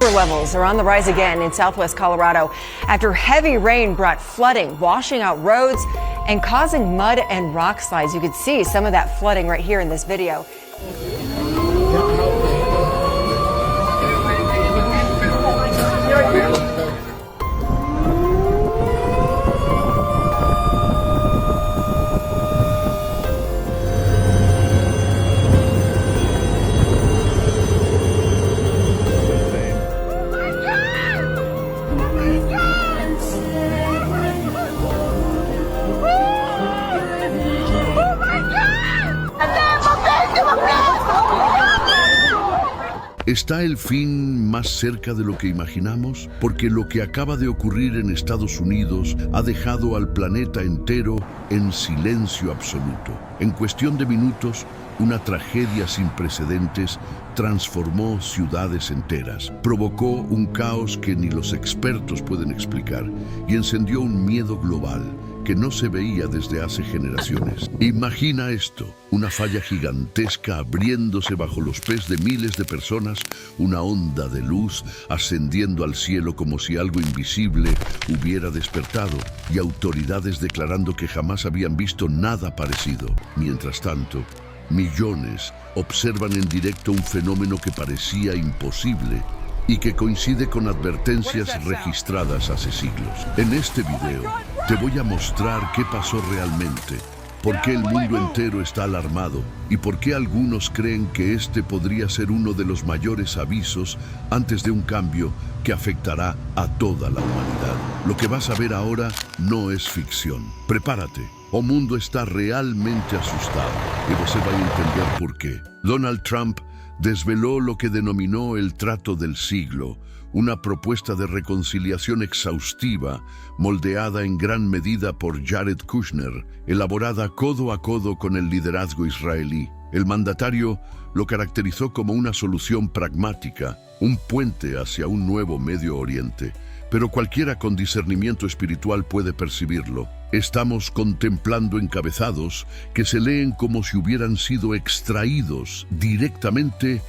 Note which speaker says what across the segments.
Speaker 1: Water levels are on the rise again in southwest Colorado after heavy rain brought flooding, washing out roads and causing mud and rock slides. You can see some of that flooding right here in this video.
Speaker 2: ¿Está el fin más cerca de lo que imaginamos? Porque lo que acaba de ocurrir en Estados Unidos ha dejado al planeta entero en silencio absoluto. En cuestión de minutos, una tragedia sin precedentes transformó ciudades enteras, provocó un caos que ni los expertos pueden explicar y encendió un miedo global que no se veía desde hace generaciones. Imagina esto, una falla gigantesca abriéndose bajo los pies de miles de personas, una onda de luz ascendiendo al cielo como si algo invisible hubiera despertado y autoridades declarando que jamás habían visto nada parecido. Mientras tanto, millones observan en directo un fenómeno que parecía imposible y que coincide con advertencias registradas hace siglos. En este video te voy a mostrar qué pasó realmente, por qué el mundo entero está alarmado y por qué algunos creen que este podría ser uno de los mayores avisos antes de un cambio que afectará a toda la humanidad. Lo que vas a ver ahora no es ficción. Prepárate, o mundo está realmente asustado y você va a entender por qué. Donald Trump desveló lo que denominó el trato del siglo, una propuesta de reconciliación exhaustiva, moldeada en gran medida por Jared Kushner, elaborada codo a codo con el liderazgo israelí. El mandatario lo caracterizó como una solución pragmática, un puente hacia un nuevo Medio Oriente. Pero cualquiera con discernimiento espiritual puede percibirlo. Estamos contemplando encabezados que se leen como si hubieran sido extraídos directamente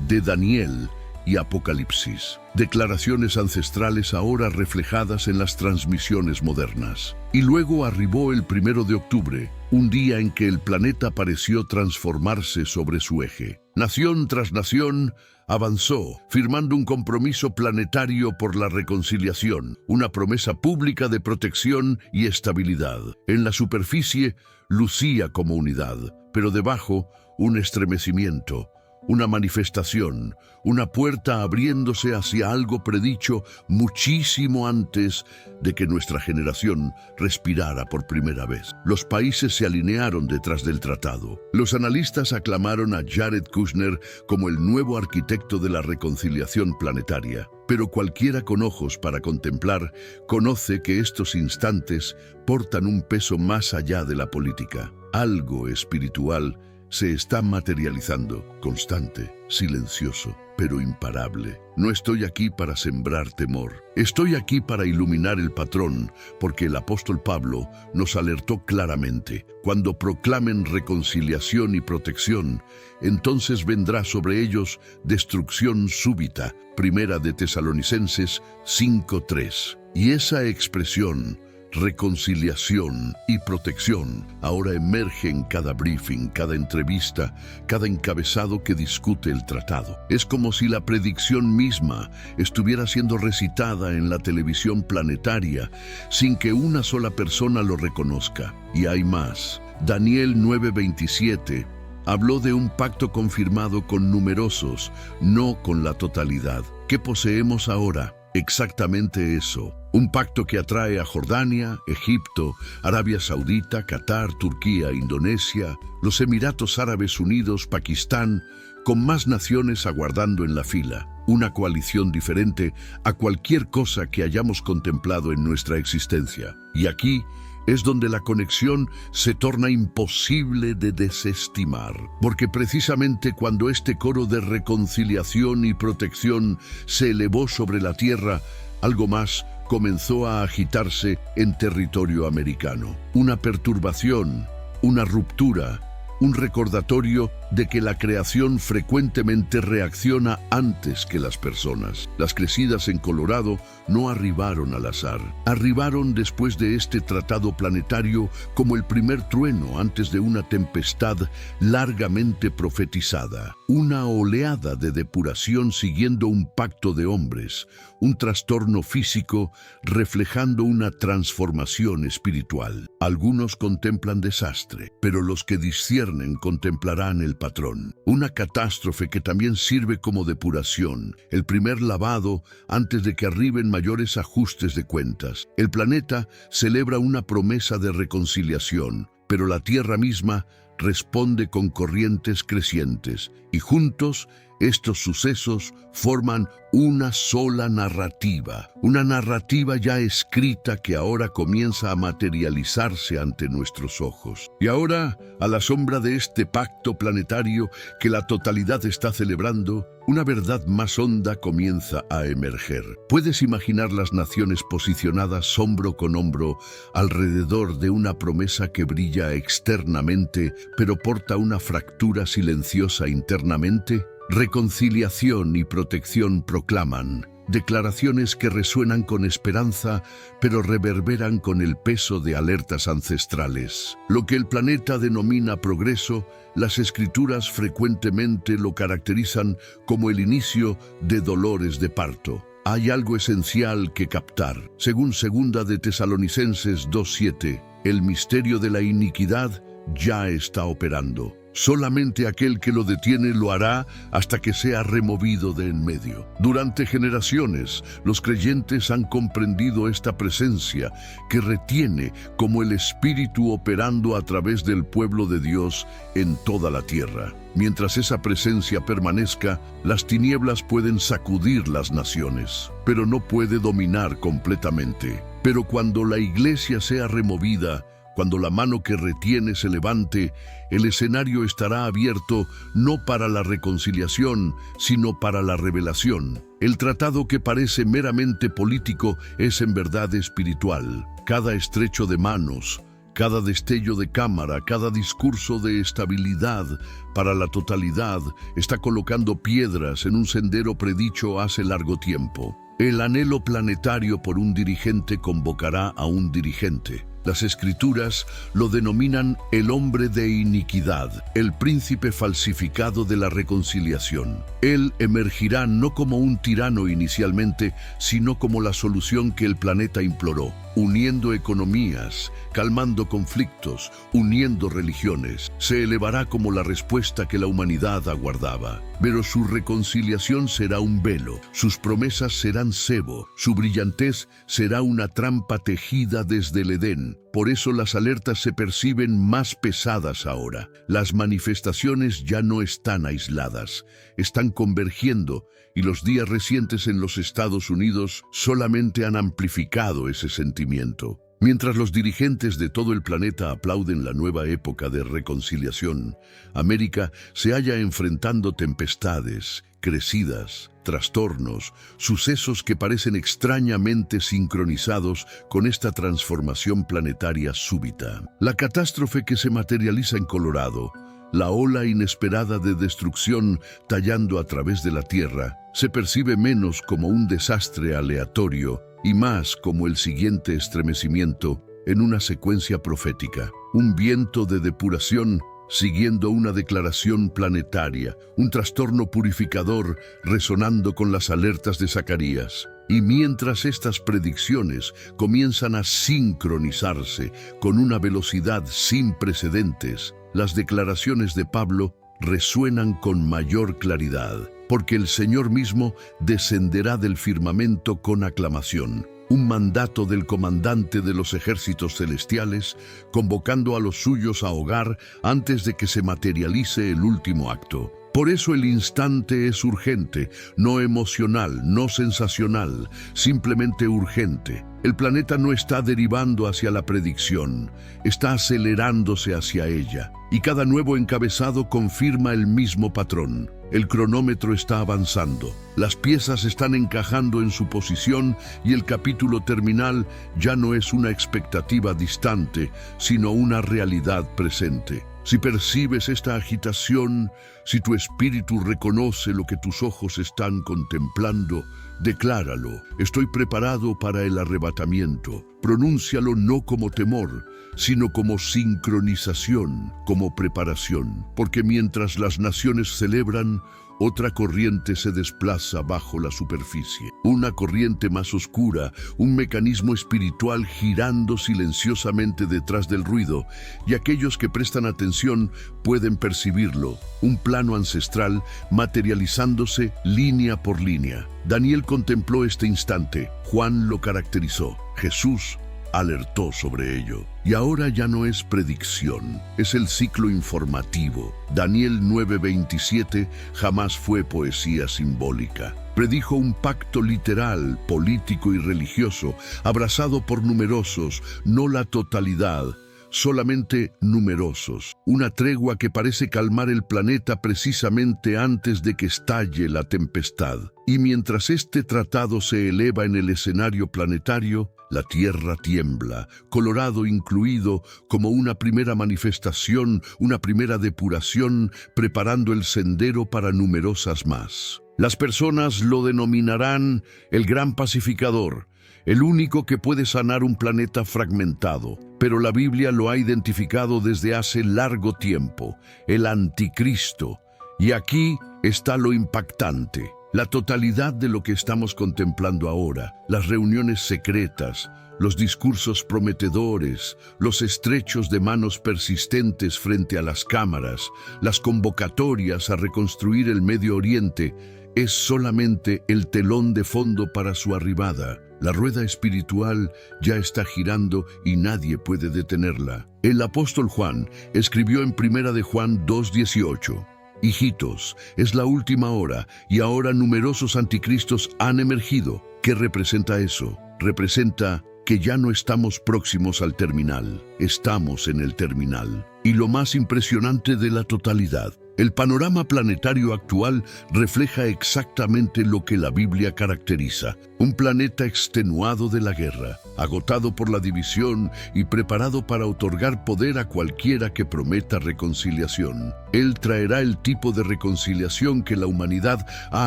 Speaker 2: de Daniel y Apocalipsis. Declaraciones ancestrales ahora reflejadas en las transmisiones modernas. Y luego arribó el 1 de octubre, un día en que el planeta pareció transformarse sobre su eje. Nación tras nación avanzó, firmando un compromiso planetario por la reconciliación, una promesa pública de protección y estabilidad. En la superficie lucía como unidad, pero debajo un estremecimiento, una manifestación, una puerta abriéndose hacia algo predicho muchísimo antes de que nuestra generación respirara por primera vez. Los países se alinearon detrás del tratado. Los analistas aclamaron a Jared Kushner como el nuevo arquitecto de la reconciliación planetaria. Pero cualquiera con ojos para contemplar conoce que estos instantes portan un peso más allá de la política. Algo espiritual se está materializando, constante, silencioso, pero imparable. No estoy aquí para sembrar temor. Estoy aquí para iluminar el patrón, porque el apóstol Pablo nos alertó claramente. Cuando proclamen reconciliación y protección, entonces vendrá sobre ellos destrucción súbita. Primera de Tesalonicenses 5:3. Y esa expresión, reconciliación y protección, ahora emerge en cada briefing, cada entrevista, cada encabezado que discute el tratado. Es como si la predicción misma estuviera siendo recitada en la televisión planetaria sin que una sola persona lo reconozca. Y hay más. Daniel 9:27 habló de un pacto confirmado con numerosos, no con la totalidad. ¿Qué poseemos ahora? Exactamente eso. Un pacto que atrae a Jordania, Egipto, Arabia Saudita, Qatar, Turquía, Indonesia, los Emiratos Árabes Unidos, Pakistán, con más naciones aguardando en la fila. Una coalición diferente a cualquier cosa que hayamos contemplado en nuestra existencia. Y aquí es donde la conexión se torna imposible de desestimar, porque precisamente cuando este coro de reconciliación y protección se elevó sobre la tierra, algo más comenzó a agitarse en territorio americano. Una perturbación, una ruptura, un recordatorio de que la creación frecuentemente reacciona antes que las personas. Las crecidas en Colorado no arribaron al azar. Arribaron después de este tratado planetario como el primer trueno antes de una tempestad largamente profetizada. Una oleada de depuración siguiendo un pacto de hombres, un trastorno físico reflejando una transformación espiritual. Algunos contemplan desastre, pero los que disciernen contemplarán el patrón. Una catástrofe que también sirve como depuración, el primer lavado antes de que arriben mayores ajustes de cuentas. El planeta celebra una promesa de reconciliación, pero la Tierra misma responde con corrientes crecientes, y juntos estos sucesos forman una sola narrativa, una narrativa ya escrita que ahora comienza a materializarse ante nuestros ojos. Y ahora, a la sombra de este pacto planetario que la totalidad está celebrando, una verdad más honda comienza a emerger. ¿Puedes imaginar las naciones posicionadas hombro con hombro alrededor de una promesa que brilla externamente, pero porta una fractura silenciosa internamente? Reconciliación y protección proclaman, declaraciones que resuenan con esperanza, pero reverberan con el peso de alertas ancestrales. Lo que el planeta denomina progreso, las escrituras frecuentemente lo caracterizan como el inicio de dolores de parto. Hay algo esencial que captar. Según 2 de Tesalonicenses 2:7, el misterio de la iniquidad ya está operando. Solamente aquel que lo detiene lo hará hasta que sea removido de en medio. Durante generaciones, los creyentes han comprendido esta presencia que retiene como el Espíritu operando a través del pueblo de Dios en toda la tierra. Mientras esa presencia permanezca, las tinieblas pueden sacudir las naciones, pero no puede dominar completamente. Pero cuando la iglesia sea removida, cuando la mano que retiene se levante, el escenario estará abierto no para la reconciliación, sino para la revelación. El tratado que parece meramente político es en verdad espiritual. Cada estrecho de manos, cada destello de cámara, cada discurso de estabilidad para la totalidad está colocando piedras en un sendero predicho hace largo tiempo. El anhelo planetario por un dirigente convocará a un dirigente. Las escrituras lo denominan el hombre de iniquidad, el príncipe falsificado de la reconciliación. Él emergirá no como un tirano inicialmente, sino como la solución que el planeta imploró, uniendo economías, calmando conflictos, uniendo religiones. Se elevará como la respuesta que la humanidad aguardaba. Pero su reconciliación será un velo, sus promesas serán cebo, su brillantez será una trampa tejida desde el Edén. Por eso las alertas se perciben más pesadas ahora. Las manifestaciones ya no están aisladas, están convergiendo, y los días recientes en los Estados Unidos solamente han amplificado ese sentimiento. Mientras los dirigentes de todo el planeta aplauden la nueva época de reconciliación, América se halla enfrentando tempestades, crecidas, trastornos, sucesos que parecen extrañamente sincronizados con esta transformación planetaria súbita. La catástrofe que se materializa en Colorado, la ola inesperada de destrucción tallando a través de la Tierra, se percibe menos como un desastre aleatorio y más como el siguiente estremecimiento en una secuencia profética. Un viento de depuración siguiendo una declaración planetaria, un trastorno purificador resonando con las alertas de Zacarías. Y mientras estas predicciones comienzan a sincronizarse con una velocidad sin precedentes, las declaraciones de Pablo resuenan con mayor claridad, porque el Señor mismo descenderá del firmamento con aclamación. Un mandato del comandante de los ejércitos celestiales, convocando a los suyos a hogar antes de que se materialice el último acto. Por eso el instante es urgente, no emocional, no sensacional, simplemente urgente. El planeta no está derivando hacia la predicción, está acelerándose hacia ella, y cada nuevo encabezado confirma el mismo patrón. El cronómetro está avanzando, las piezas están encajando en su posición y el capítulo terminal ya no es una expectativa distante, sino una realidad presente. Si percibes esta agitación, si tu espíritu reconoce lo que tus ojos están contemplando, decláralo: estoy preparado para el arrebatamiento. Pronúncialo no como temor, sino como sincronización, como preparación. Porque mientras las naciones celebran, otra corriente se desplaza bajo la superficie. Una corriente más oscura, un mecanismo espiritual girando silenciosamente detrás del ruido, y aquellos que prestan atención pueden percibirlo, un plano ancestral materializándose línea por línea. Daniel contempló este instante, Juan lo caracterizó, Jesús alertó sobre ello. Y ahora ya no es predicción, es el ciclo informativo. Daniel 9:27 jamás fue poesía simbólica. Predijo un pacto literal, político y religioso, abrazado por numerosos, no la totalidad, solamente numerosos. Una tregua que parece calmar el planeta precisamente antes de que estalle la tempestad. Y mientras este tratado se eleva en el escenario planetario, la Tierra tiembla, Colorado incluido, como una primera manifestación, una primera depuración, preparando el sendero para numerosas más. Las personas lo denominarán el Gran Pacificador, el único que puede sanar un planeta fragmentado. Pero la Biblia lo ha identificado desde hace largo tiempo, el Anticristo. Y aquí está lo impactante. La totalidad de lo que estamos contemplando ahora, las reuniones secretas, los discursos prometedores, los estrechos de manos persistentes frente a las cámaras, las convocatorias a reconstruir el Medio Oriente, es solamente el telón de fondo para su arribada. La rueda espiritual ya está girando y nadie puede detenerla. El apóstol Juan escribió en 1 de Juan 2:18. Hijitos, es la última hora y ahora numerosos anticristos han emergido. ¿Qué representa eso? Representa que ya no estamos próximos al terminal, estamos en el terminal. Y lo más impresionante de la totalidad, el panorama planetario actual refleja exactamente lo que la Biblia caracteriza: un planeta extenuado de la guerra, agotado por la división y preparado para otorgar poder a cualquiera que prometa reconciliación. Él traerá el tipo de reconciliación que la humanidad ha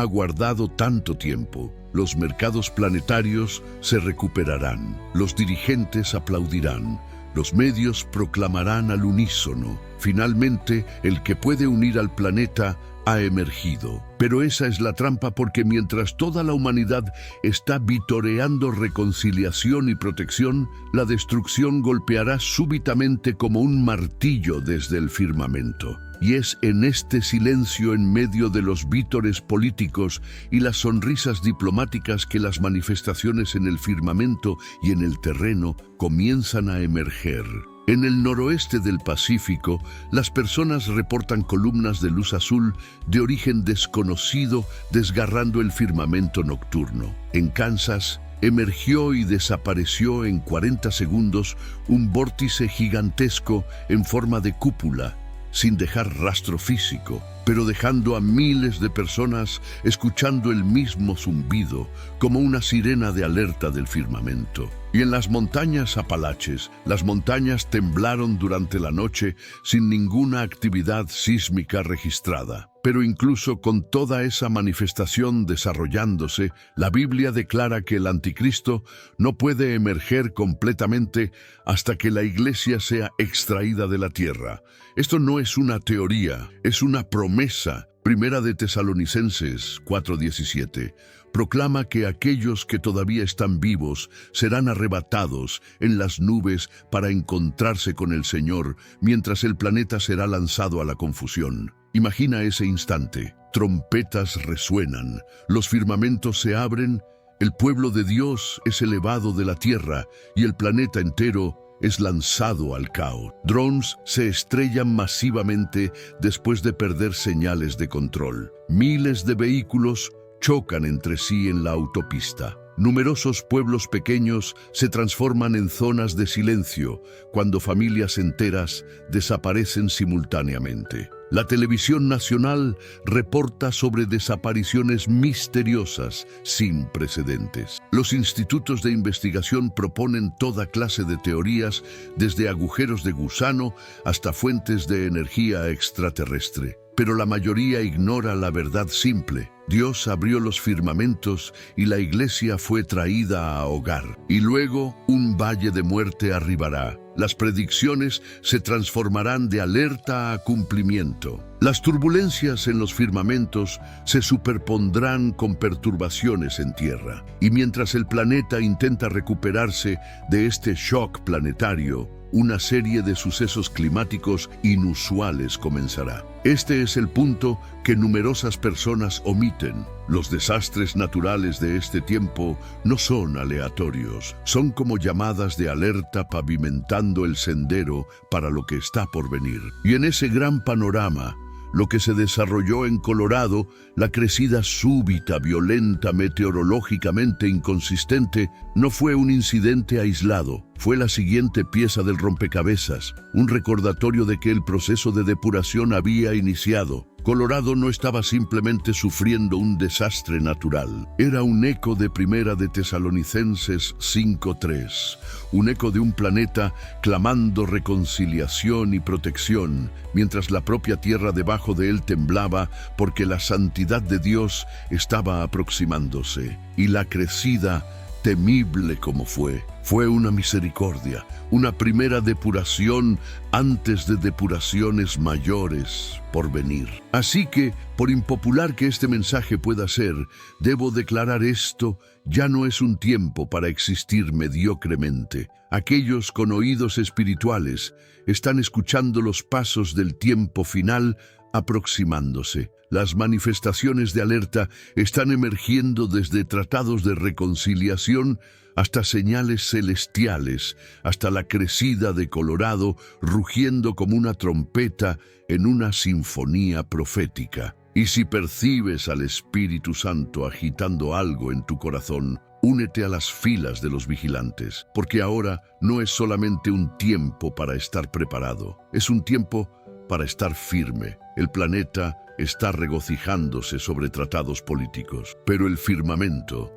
Speaker 2: aguardado tanto tiempo. Los mercados planetarios se recuperarán, los dirigentes aplaudirán, los medios proclamarán al unísono: finalmente, el que puede unir al planeta ha emergido. Pero esa es la trampa, porque mientras toda la humanidad está vitoreando reconciliación y protección, la destrucción golpeará súbitamente como un martillo desde el firmamento. Y es en este silencio, en medio de los vítores políticos y las sonrisas diplomáticas, que las manifestaciones en el firmamento y en el terreno comienzan a emerger. En el noroeste del Pacífico, las personas reportan columnas de luz azul de origen desconocido desgarrando el firmamento nocturno. En Kansas, emergió y desapareció en 40 segundos un vórtice gigantesco en forma de cúpula, sin dejar rastro físico, pero dejando a miles de personas escuchando el mismo zumbido, como una sirena de alerta del firmamento. Y en las montañas Apalaches, las montañas temblaron durante la noche sin ninguna actividad sísmica registrada. Pero incluso con toda esa manifestación desarrollándose, la Biblia declara que el Anticristo no puede emerger completamente hasta que la Iglesia sea extraída de la tierra. Esto no es una teoría, es una promesa. Primera de Tesalonicenses 4:17 proclama que aquellos que todavía están vivos serán arrebatados en las nubes para encontrarse con el Señor, mientras el planeta será lanzado a la confusión. Imagina ese instante. Trompetas resuenan, los firmamentos se abren, el pueblo de Dios es elevado de la tierra y el planeta entero es lanzado al caos. Drones se estrellan masivamente después de perder señales de control. Miles de vehículos chocan entre sí en la autopista. Numerosos pueblos pequeños se transforman en zonas de silencio cuando familias enteras desaparecen simultáneamente. La televisión nacional reporta sobre desapariciones misteriosas sin precedentes. Los institutos de investigación proponen toda clase de teorías, desde agujeros de gusano hasta fuentes de energía extraterrestre. Pero la mayoría ignora la verdad simple. Dios abrió los firmamentos y la iglesia fue traída a hogar. Y luego un valle de muerte arribará. Las predicciones se transformarán de alerta a cumplimiento. Las turbulencias en los firmamentos se superpondrán con perturbaciones en tierra. Y mientras el planeta intenta recuperarse de este shock planetario, una serie de sucesos climáticos inusuales comenzará. Este es el punto que numerosas personas omiten. Los desastres naturales de este tiempo no son aleatorios, son como llamadas de alerta pavimentando el sendero para lo que está por venir. Y en ese gran panorama, lo que se desarrolló en Colorado, la crecida súbita, violenta, meteorológicamente inconsistente, no fue un incidente aislado. Fue la siguiente pieza del rompecabezas, un recordatorio de que el proceso de depuración había iniciado. Colorado no estaba simplemente sufriendo un desastre natural. Era un eco de Primera de Tesalonicenses 5:3, un eco de un planeta clamando reconciliación y protección, mientras la propia tierra debajo de él temblaba porque la santidad de Dios estaba aproximándose. Y la crecida, temible como fue una misericordia, una primera depuración antes de depuraciones mayores por venir. Así que, por impopular que este mensaje pueda ser, debo declarar esto: ya no es un tiempo para existir mediocremente. Aquellos con oídos espirituales están escuchando los pasos del tiempo final aproximándose. Las manifestaciones de alerta están emergiendo desde tratados de reconciliación hasta señales celestiales, hasta la crecida de Colorado rugiendo como una trompeta en una sinfonía profética. Y si percibes al Espíritu Santo agitando algo en tu corazón, únete a las filas de los vigilantes, porque ahora no es solamente un tiempo para estar preparado, es un tiempo para estar firme. El planeta está regocijándose sobre tratados políticos, pero el firmamento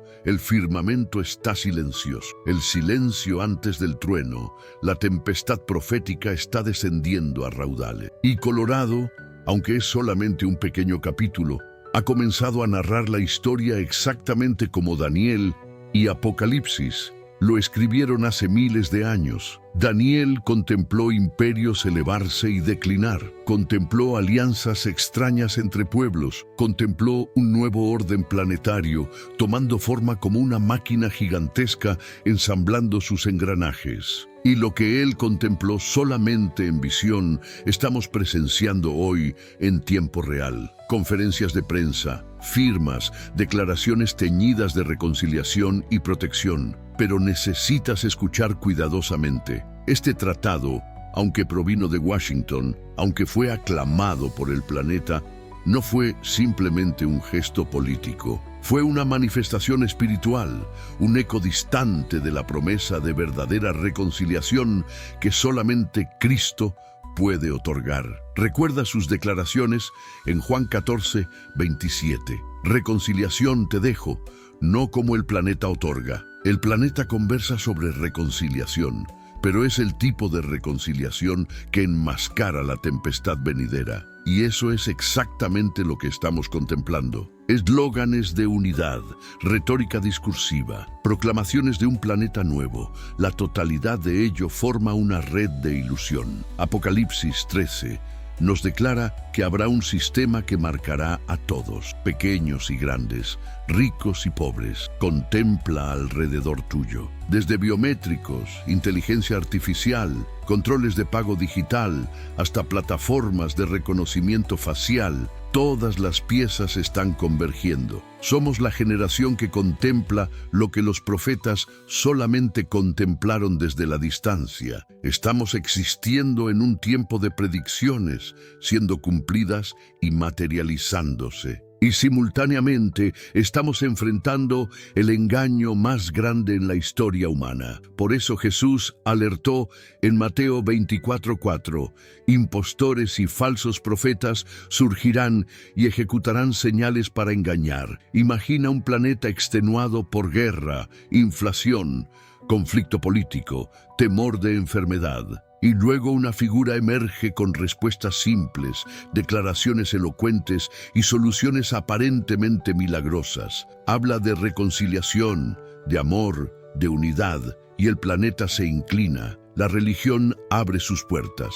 Speaker 2: está silencioso. El silencio antes del trueno, la tempestad profética está descendiendo a raudales. Y Colorado, aunque es solamente un pequeño capítulo, ha comenzado a narrar la historia exactamente como Daniel y Apocalipsis lo escribieron hace miles de años. Daniel contempló imperios elevarse y declinar, contempló alianzas extrañas entre pueblos, contempló un nuevo orden planetario tomando forma como una máquina gigantesca ensamblando sus engranajes. Y lo que él contempló solamente en visión, estamos presenciando hoy en tiempo real. Conferencias de prensa, firmas, declaraciones teñidas de reconciliación y protección. Pero necesitas escuchar cuidadosamente. Este tratado, aunque provino de Washington, aunque fue aclamado por el planeta, no fue simplemente un gesto político. Fue una manifestación espiritual, un eco distante de la promesa de verdadera reconciliación que solamente Cristo puede otorgar. Recuerda sus declaraciones en Juan 14:27. Reconciliación te dejo, no como el planeta otorga. El planeta conversa sobre reconciliación, pero es el tipo de reconciliación que enmascara la tempestad venidera. Y eso es exactamente lo que estamos contemplando. Eslóganes de unidad, retórica discursiva, proclamaciones de un planeta nuevo. La totalidad de ello forma una red de ilusión. Apocalipsis 13 nos declara que habrá un sistema que marcará a todos, pequeños y grandes, ricos y pobres. Contempla alrededor tuyo. Desde biométricos, inteligencia artificial, controles de pago digital, hasta plataformas de reconocimiento facial, todas las piezas están convergiendo. Somos la generación que contempla lo que los profetas solamente contemplaron desde la distancia. Estamos existiendo en un tiempo de predicciones, siendo cumplidas y materializándose. Y simultáneamente estamos enfrentando el engaño más grande en la historia humana. Por eso Jesús alertó en Mateo 24:4, impostores y falsos profetas surgirán y ejecutarán señales para engañar. Imagina un planeta extenuado por guerra, inflación, conflicto político, temor de enfermedad. Y luego una figura emerge con respuestas simples, declaraciones elocuentes y soluciones aparentemente milagrosas. Habla de reconciliación, de amor, de unidad, y el planeta se inclina. La religión abre sus puertas.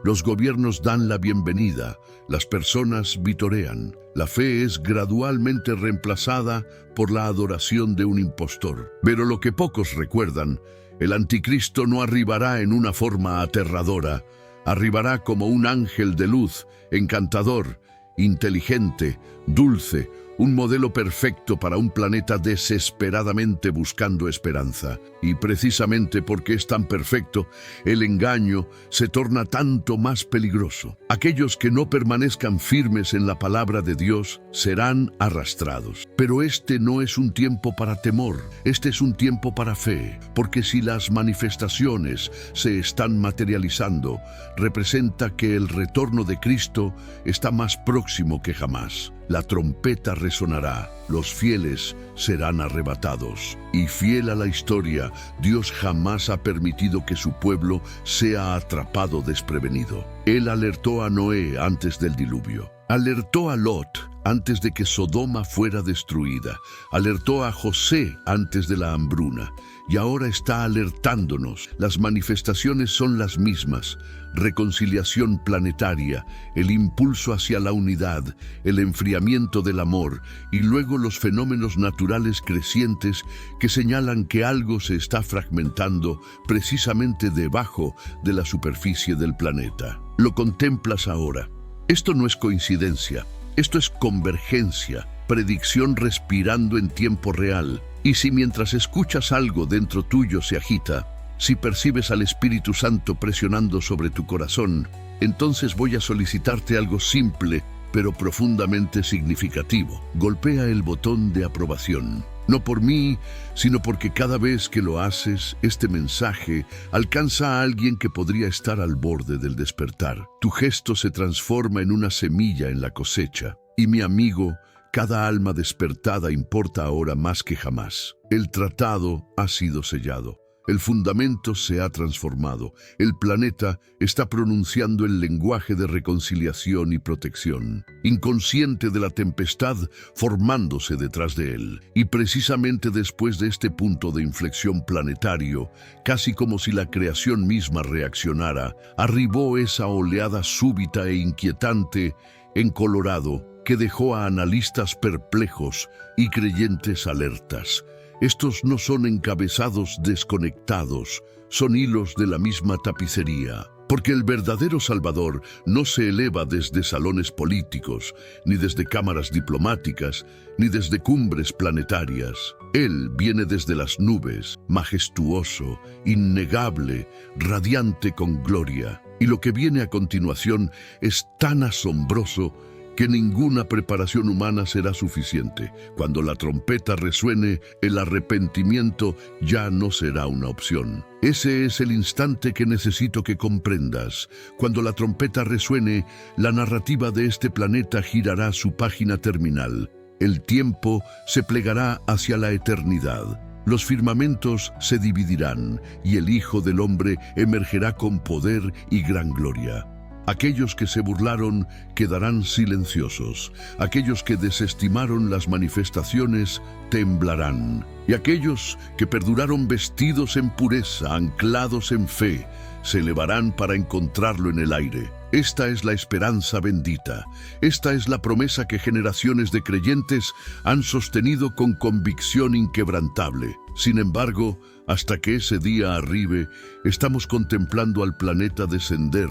Speaker 2: Los gobiernos dan la bienvenida, las personas vitorean. La fe es gradualmente reemplazada por la adoración de un impostor. Pero lo que pocos recuerdan, el anticristo no arribará en una forma aterradora, arribará como un ángel de luz, encantador, inteligente, dulce, un modelo perfecto para un planeta desesperadamente buscando esperanza. Y precisamente porque es tan perfecto, el engaño se torna tanto más peligroso. Aquellos que no permanezcan firmes en la palabra de Dios serán arrastrados. Pero este no es un tiempo para temor, este es un tiempo para fe, porque si las manifestaciones se están materializando, representa que el retorno de Cristo está más próximo que jamás. La trompeta resonará, los fieles serán arrebatados. Y fiel a la historia, Dios jamás ha permitido que su pueblo sea atrapado desprevenido. Él alertó a Noé antes del diluvio. Alertó a Lot antes de que Sodoma fuera destruida. Alertó a José antes de la hambruna. Y ahora está alertándonos. Las manifestaciones son las mismas. Reconciliación planetaria, el impulso hacia la unidad, el enfriamiento del amor y luego los fenómenos naturales crecientes que señalan que algo se está fragmentando precisamente debajo de la superficie del planeta. Lo contemplas ahora. Esto no es coincidencia, esto es convergencia, predicción respirando en tiempo real. Y si mientras escuchas algo dentro tuyo se agita, si percibes al Espíritu Santo presionando sobre tu corazón, entonces voy a solicitarte algo simple, pero profundamente significativo. Golpea el botón de aprobación. No por mí, sino porque cada vez que lo haces, este mensaje alcanza a alguien que podría estar al borde del despertar. Tu gesto se transforma en una semilla en la cosecha. Y mi amigo, cada alma despertada importa ahora más que jamás. El tratado ha sido sellado. El fundamento se ha transformado. El planeta está pronunciando el lenguaje de reconciliación y protección, inconsciente de la tempestad formándose detrás de él. Y precisamente después de este punto de inflexión planetario, casi como si la creación misma reaccionara, arribó esa oleada súbita e inquietante en Colorado que dejó a analistas perplejos y creyentes alertas. Estos no son encabezados desconectados, son hilos de la misma tapicería. Porque el verdadero Salvador no se eleva desde salones políticos, ni desde cámaras diplomáticas, ni desde cumbres planetarias. Él viene desde las nubes, majestuoso, innegable, radiante con gloria. Y lo que viene a continuación es tan asombroso que ninguna preparación humana será suficiente. Cuando la trompeta resuene, el arrepentimiento ya no será una opción. Ese es el instante que necesito que comprendas. Cuando la trompeta resuene, la narrativa de este planeta girará su página terminal. El tiempo se plegará hacia la eternidad. Los firmamentos se dividirán y el Hijo del Hombre emergerá con poder y gran gloria. Aquellos que se burlaron quedarán silenciosos. Aquellos que desestimaron las manifestaciones temblarán. Y aquellos que perduraron vestidos en pureza, anclados en fe, se elevarán para encontrarlo en el aire. Esta es la esperanza bendita. Esta es la promesa que generaciones de creyentes han sostenido con convicción inquebrantable. Sin embargo, hasta que ese día arribe, estamos contemplando al planeta descender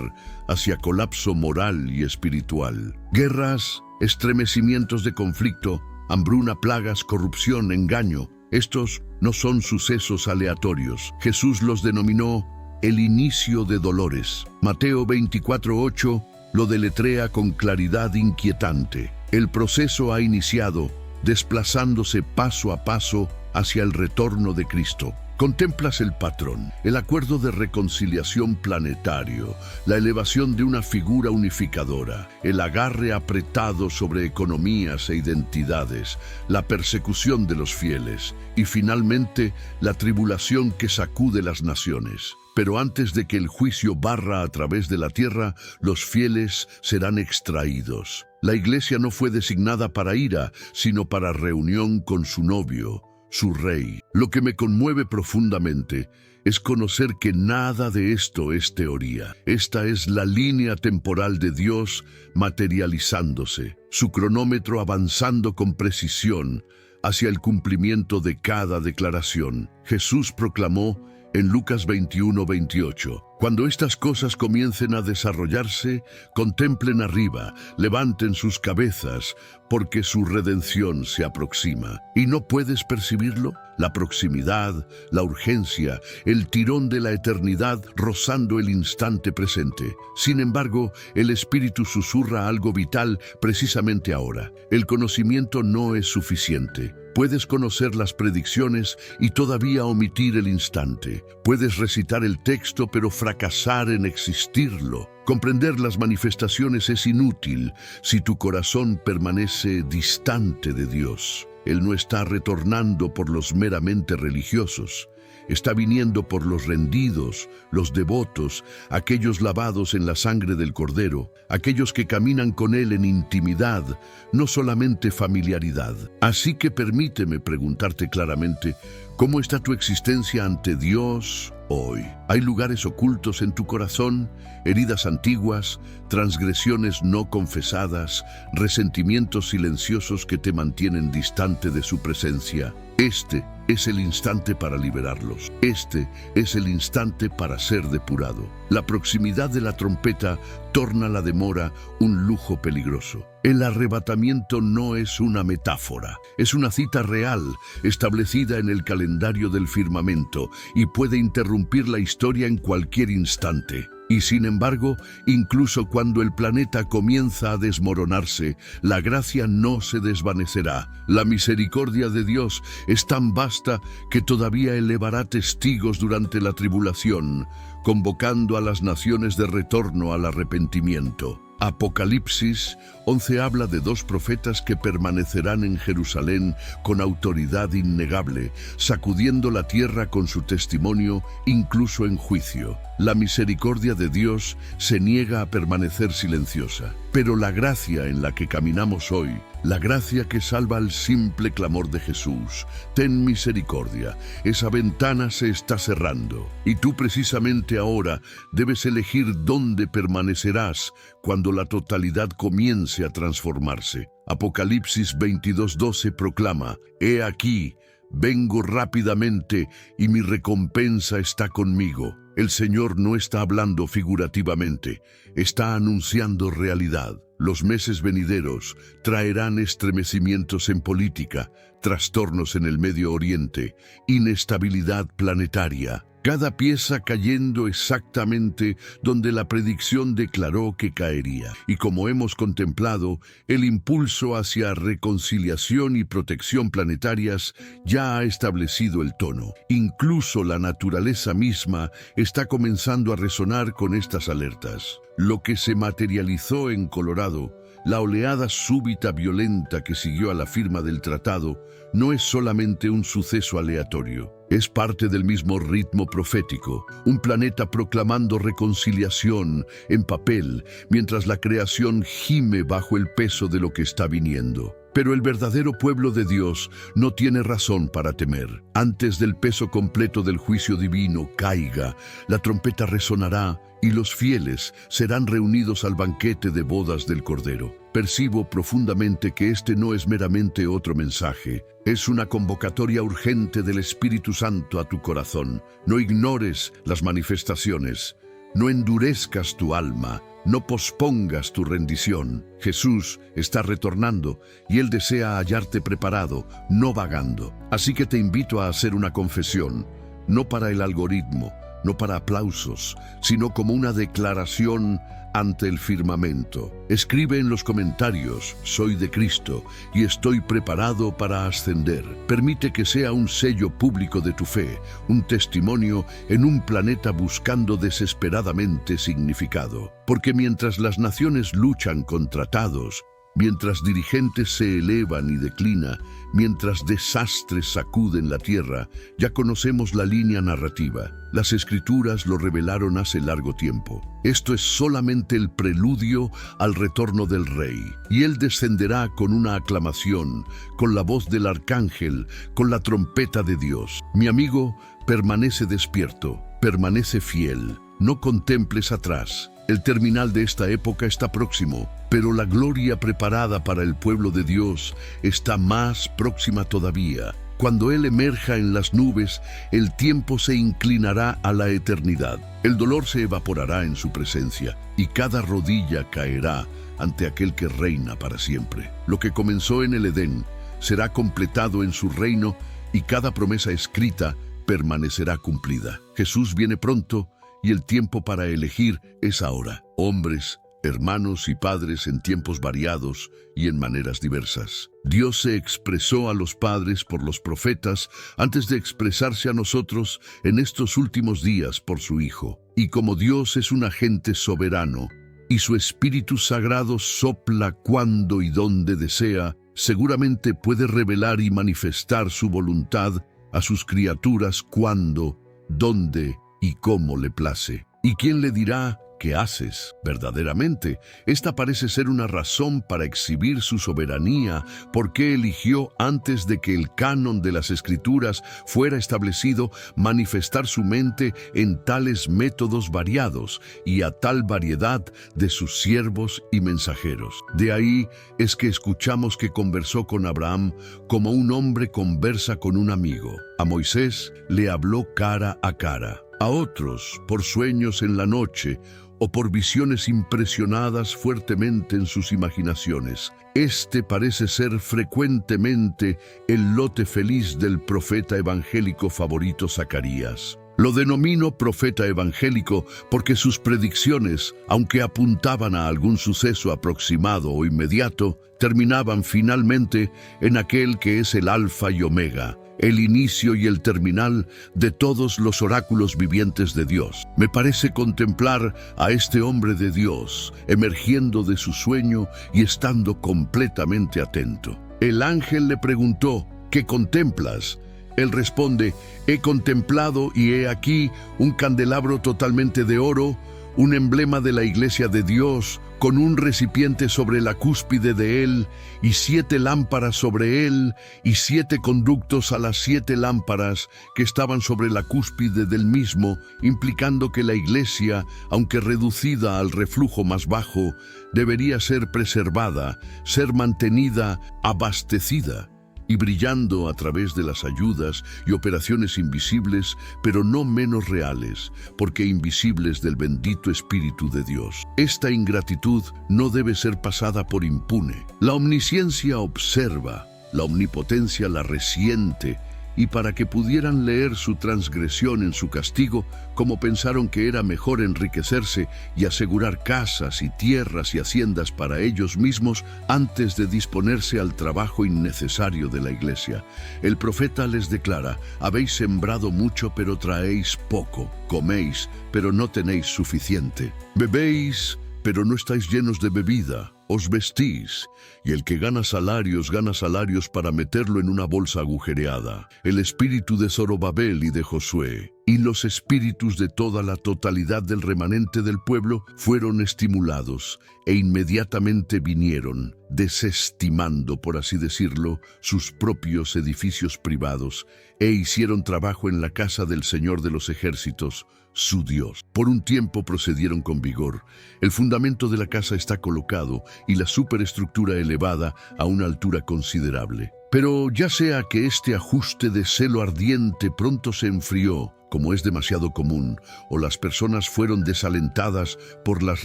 Speaker 2: hacia colapso moral y espiritual. Guerras, estremecimientos de conflicto, hambruna, plagas, corrupción, engaño. Estos no son sucesos aleatorios. Jesús los denominó el inicio de dolores. Mateo 24:8 lo deletrea con claridad inquietante. El proceso ha iniciado, desplazándose paso a paso hacia el retorno de Cristo. Contemplas el patrón, el acuerdo de reconciliación planetario, la elevación de una figura unificadora, el agarre apretado sobre economías e identidades, la persecución de los fieles y finalmente la tribulación que sacude las naciones. Pero antes de que el juicio barra a través de la tierra, los fieles serán extraídos. La iglesia no fue designada para ira, sino para reunión con su novio, su rey. Lo que me conmueve profundamente es conocer que nada de esto es teoría. Esta es la línea temporal de Dios materializándose, su cronómetro avanzando con precisión hacia el cumplimiento de cada declaración. Jesús proclamó en Lucas 21:28, cuando estas cosas comiencen a desarrollarse, contemplen arriba, levanten sus cabezas, porque su redención se aproxima. ¿Y no puedes percibirlo? La proximidad, la urgencia, el tirón de la eternidad rozando el instante presente. Sin embargo, el Espíritu susurra algo vital precisamente ahora. El conocimiento no es suficiente. Puedes conocer las predicciones y todavía omitir el instante. Puedes recitar el texto pero fracasar en existirlo. Comprender las manifestaciones es inútil si tu corazón permanece distante de Dios. Él no está retornando por los meramente religiosos. Está viniendo por los rendidos, los devotos, aquellos lavados en la sangre del Cordero, aquellos que caminan con Él en intimidad, no solamente familiaridad. Así que permíteme preguntarte claramente, ¿cómo está tu existencia ante Dios hoy? ¿Hay lugares ocultos en tu corazón, heridas antiguas, transgresiones no confesadas, resentimientos silenciosos que te mantienen distante de su presencia? Este es el instante para liberarlos. Este es el instante para ser depurado. La proximidad de la trompeta torna la demora un lujo peligroso. El arrebatamiento no es una metáfora, es una cita real, establecida en el calendario del firmamento y puede interrumpir la historia en cualquier instante. Y sin embargo, incluso cuando el planeta comienza a desmoronarse, la gracia no se desvanecerá. La misericordia de Dios es tan vasta que todavía elevará testigos durante la tribulación, convocando a las naciones de retorno al arrepentimiento. Apocalipsis 11 habla de dos profetas que permanecerán en Jerusalén con autoridad innegable, sacudiendo la tierra con su testimonio, incluso en juicio. La misericordia de Dios se niega a permanecer silenciosa, pero la gracia en la que caminamos hoy, la gracia que salva al simple clamor de Jesús, ten misericordia, esa ventana se está cerrando, y tú precisamente ahora debes elegir dónde permanecerás cuando la totalidad comience a transformarse. Apocalipsis 22:12 proclama, «He aquí, vengo rápidamente y mi recompensa está conmigo». El Señor no está hablando figurativamente, está anunciando realidad. Los meses venideros traerán estremecimientos en política, trastornos en el Medio Oriente, inestabilidad planetaria. Cada pieza cayendo exactamente donde la predicción declaró que caería. Y como hemos contemplado, el impulso hacia reconciliación y protección planetarias ya ha establecido el tono. Incluso la naturaleza misma está comenzando a resonar con estas alertas. Lo que se materializó en Colorado, la oleada súbita violenta que siguió a la firma del tratado, no es solamente un suceso aleatorio. Es parte del mismo ritmo profético, un planeta proclamando reconciliación en papel, mientras la creación gime bajo el peso de lo que está viniendo. Pero el verdadero pueblo de Dios no tiene razón para temer. Antes del peso completo del juicio divino caiga, la trompeta resonará y los fieles serán reunidos al banquete de bodas del Cordero. Percibo profundamente que este no es meramente otro mensaje, es una convocatoria urgente del Espíritu Santo a tu corazón. No ignores las manifestaciones, no endurezcas tu alma, no pospongas tu rendición. Jesús está retornando y Él desea hallarte preparado, no vagando. Así que te invito a hacer una confesión, no para el algoritmo, no para aplausos, sino como una declaración ante el firmamento. Escribe en los comentarios: soy de Cristo y estoy preparado para ascender. Permite que sea un sello público de tu fe, un testimonio en un planeta buscando desesperadamente significado. Porque mientras las naciones luchan con tratados, mientras dirigentes se elevan y declinan, mientras desastres sacuden la tierra, ya conocemos la línea narrativa. Las Escrituras lo revelaron hace largo tiempo. Esto es solamente el preludio al retorno del Rey, y Él descenderá con una aclamación, con la voz del arcángel, con la trompeta de Dios. Mi amigo, permanece despierto, permanece fiel, no contemples atrás. El terminal de esta época está próximo, pero la gloria preparada para el pueblo de Dios está más próxima todavía. Cuando Él emerja en las nubes, el tiempo se inclinará a la eternidad. El dolor se evaporará en su presencia, y cada rodilla caerá ante aquel que reina para siempre. Lo que comenzó en el Edén será completado en su reino, y cada promesa escrita permanecerá cumplida. Jesús viene pronto, y el tiempo para elegir es ahora. Hombres, hermanos y padres en tiempos variados y en maneras diversas. Dios se expresó a los padres por los profetas antes de expresarse a nosotros en estos últimos días por su Hijo. Y como Dios es un agente soberano y su Espíritu Sagrado sopla cuando y donde desea, seguramente puede revelar y manifestar su voluntad a sus criaturas cuando, dónde y cómo le place. ¿Y quién le dirá: ¿qué haces? Verdaderamente, esta parece ser una razón para exhibir su soberanía, porque eligió, antes de que el canon de las Escrituras fuera establecido, manifestar su mente en tales métodos variados y a tal variedad de sus siervos y mensajeros. De ahí es que escuchamos que conversó con Abraham como un hombre conversa con un amigo. A Moisés le habló cara a cara. A otros, por sueños en la noche o por visiones impresionadas fuertemente en sus imaginaciones. Este parece ser frecuentemente el lote feliz del profeta evangélico favorito Zacarías. Lo denomino profeta evangélico porque sus predicciones, aunque apuntaban a algún suceso aproximado o inmediato, terminaban finalmente en aquel que es el Alfa y Omega, el inicio y el terminal de todos los oráculos vivientes de Dios. Me parece contemplar a este hombre de Dios emergiendo de su sueño y estando completamente atento. El ángel le preguntó: ¿qué contemplas? Él responde: he contemplado y he aquí un candelabro totalmente de oro, un emblema de la iglesia de Dios, con un recipiente sobre la cúspide de él, y 7 lámparas sobre él, y 7 conductos a las 7 lámparas que estaban sobre la cúspide del mismo, implicando que la iglesia, aunque reducida al reflujo más bajo, debería ser preservada, ser mantenida, abastecida, y brillando a través de las ayudas y operaciones invisibles, pero no menos reales, porque invisibles del bendito Espíritu de Dios. Esta ingratitud no debe ser pasada por impune. La omnisciencia observa, la omnipotencia la resiente, y para que pudieran leer su transgresión en su castigo, como pensaron que era mejor enriquecerse y asegurar casas y tierras y haciendas para ellos mismos antes de disponerse al trabajo innecesario de la iglesia. El profeta les declara: habéis sembrado mucho, pero traéis poco; coméis, pero no tenéis suficiente; bebéis, pero no estáis llenos de bebida; os vestís, y el que gana salarios para meterlo en una bolsa agujereada. El espíritu de Zorobabel y de Josué, y los espíritus de toda la totalidad del remanente del pueblo fueron estimulados, e inmediatamente vinieron, desestimando, por así decirlo, sus propios edificios privados, e hicieron trabajo en la casa del Señor de los ejércitos, su Dios. Por un tiempo procedieron con vigor. El fundamento de la casa está colocado y la superestructura elevada a una altura considerable. Pero ya sea que este ajuste de celo ardiente pronto se enfrió, como es demasiado común, o las personas fueron desalentadas por las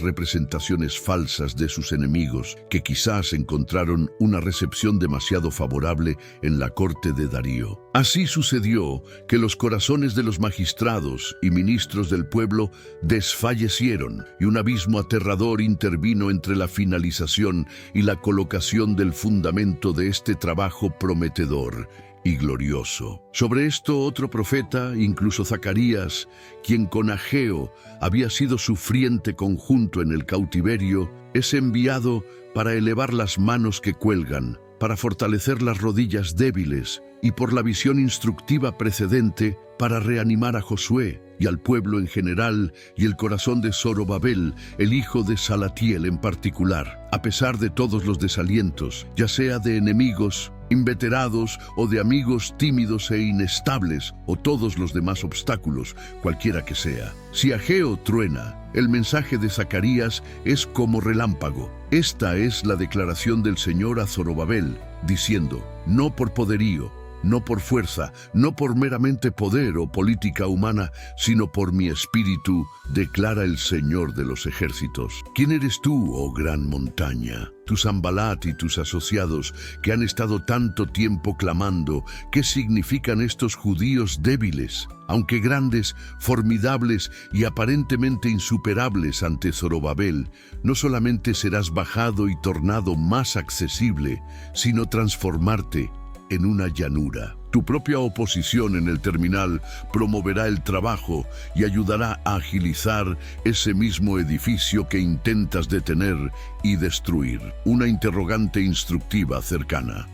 Speaker 2: representaciones falsas de sus enemigos, que quizás encontraron una recepción demasiado favorable en la corte de Darío. Así sucedió que los corazones de los magistrados y ministros del pueblo desfallecieron, y un abismo aterrador intervino entre la finalización y la colocación del fundamento de este trabajo prometedor y glorioso. Sobre esto otro profeta, incluso Zacarías, quien con Ageo había sido sufriente conjunto en el cautiverio, es enviado para elevar las manos que cuelgan, para fortalecer las rodillas débiles y por la visión instructiva precedente para reanimar a Josué y al pueblo en general y el corazón de Zorobabel, el hijo de Salatiel en particular, a pesar de todos los desalientos, ya sea de enemigos inveterados o de amigos tímidos e inestables o todos los demás obstáculos, cualquiera que sea. Si Ageo truena, el mensaje de Zacarías es como relámpago. Esta es la declaración del Señor a Zorobabel, diciendo: no por poderío, no por fuerza, no por meramente poder o política humana, sino por mi espíritu, declara el Señor de los ejércitos. ¿Quién eres tú, oh gran montaña? Tu Sanbalat y tus asociados, que han estado tanto tiempo clamando, ¿qué significan estos judíos débiles? Aunque grandes, formidables y aparentemente insuperables ante Zorobabel, no solamente serás bajado y tornado más accesible, sino transformarte en una llanura. Tu propia oposición en el terminal promoverá el trabajo y ayudará a agilizar ese mismo edificio que intentas detener y destruir. Una interrogante instructiva cercana.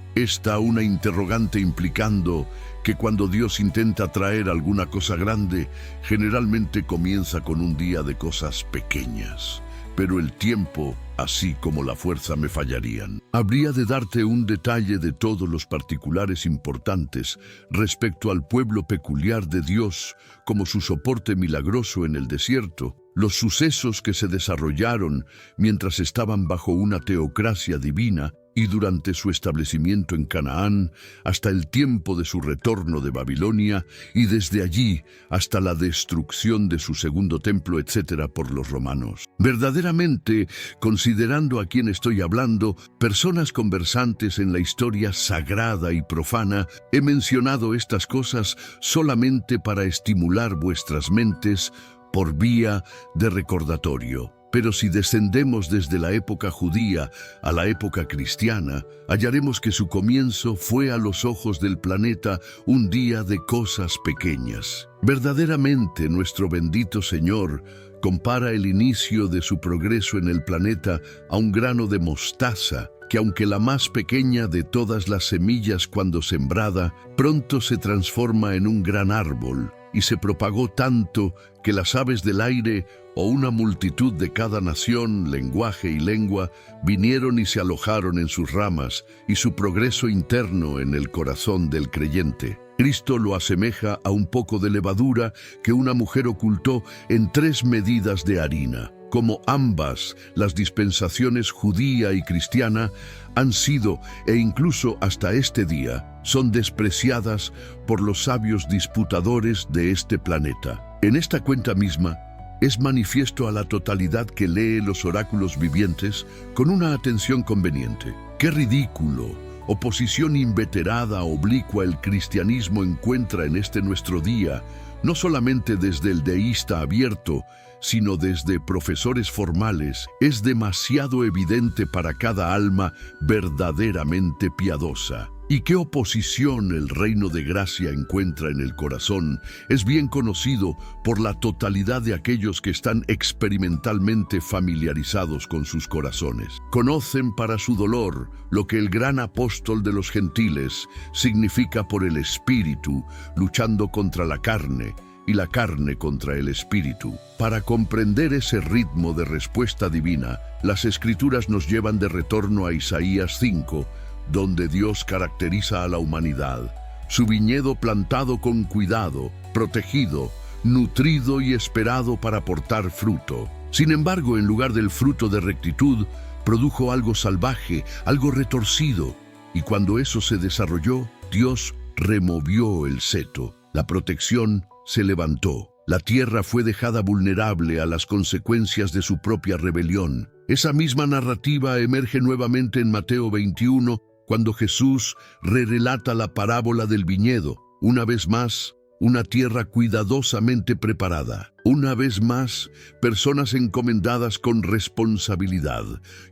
Speaker 2: Una interrogante implicando que cuando Dios intenta traer alguna cosa grande, generalmente comienza con un día de cosas pequeñas. Pero el tiempo, así como la fuerza, me fallarían. Habría de darte un detalle de todos los particulares importantes respecto al pueblo peculiar de Dios, como su soporte milagroso en el desierto, los sucesos que se desarrollaron mientras estaban bajo una teocracia divina y durante su establecimiento en Canaán, hasta el tiempo de su retorno de Babilonia, y desde allí hasta la destrucción de su segundo templo, etc., por los romanos. Verdaderamente, considerando a quien estoy hablando, personas conversantes en la historia sagrada y profana, he mencionado estas cosas solamente para estimular vuestras mentes por vía de recordatorio. Pero si descendemos desde la época judía a la época cristiana, hallaremos que su comienzo fue a los ojos del planeta un día de cosas pequeñas. Verdaderamente, nuestro bendito Señor compara el inicio de su progreso en el planeta a un grano de mostaza, que aunque la más pequeña de todas las semillas cuando sembrada, pronto se transforma en un gran árbol, y se propagó tanto que las aves del aire o una multitud de cada nación, lenguaje y lengua vinieron y se alojaron en sus ramas, y su progreso interno en el corazón del creyente. Cristo lo asemeja a un poco de levadura que una mujer ocultó en 3 medidas de harina. Como ambas, las dispensaciones judía y cristiana han sido, e incluso hasta este día, son despreciadas por los sabios disputadores de este planeta. En esta cuenta misma, es manifiesto a la totalidad que lee los oráculos vivientes con una atención conveniente. ¡Qué ridículo! Oposición inveterada, oblicua el cristianismo encuentra en este nuestro día, no solamente desde el deísta abierto, sino desde profesores formales. Es demasiado evidente para cada alma verdaderamente piadosa. Y qué oposición el reino de gracia encuentra en el corazón es bien conocido por la totalidad de aquellos que están experimentalmente familiarizados con sus corazones. Conocen para su dolor lo que el gran apóstol de los gentiles significa por el espíritu, luchando contra la carne, y la carne contra el espíritu. Para comprender ese ritmo de respuesta divina, las Escrituras nos llevan de retorno a Isaías 5, donde Dios caracteriza a la humanidad, su viñedo plantado con cuidado, protegido, nutrido y esperado para portar fruto. Sin embargo, en lugar del fruto de rectitud, produjo algo salvaje, algo retorcido, y cuando eso se desarrolló, Dios removió el seto. La protección se levantó. La tierra fue dejada vulnerable a las consecuencias de su propia rebelión. Esa misma narrativa emerge nuevamente en Mateo 21, cuando Jesús relata la parábola del viñedo. Una vez más, una tierra cuidadosamente preparada. Una vez más, personas encomendadas con responsabilidad.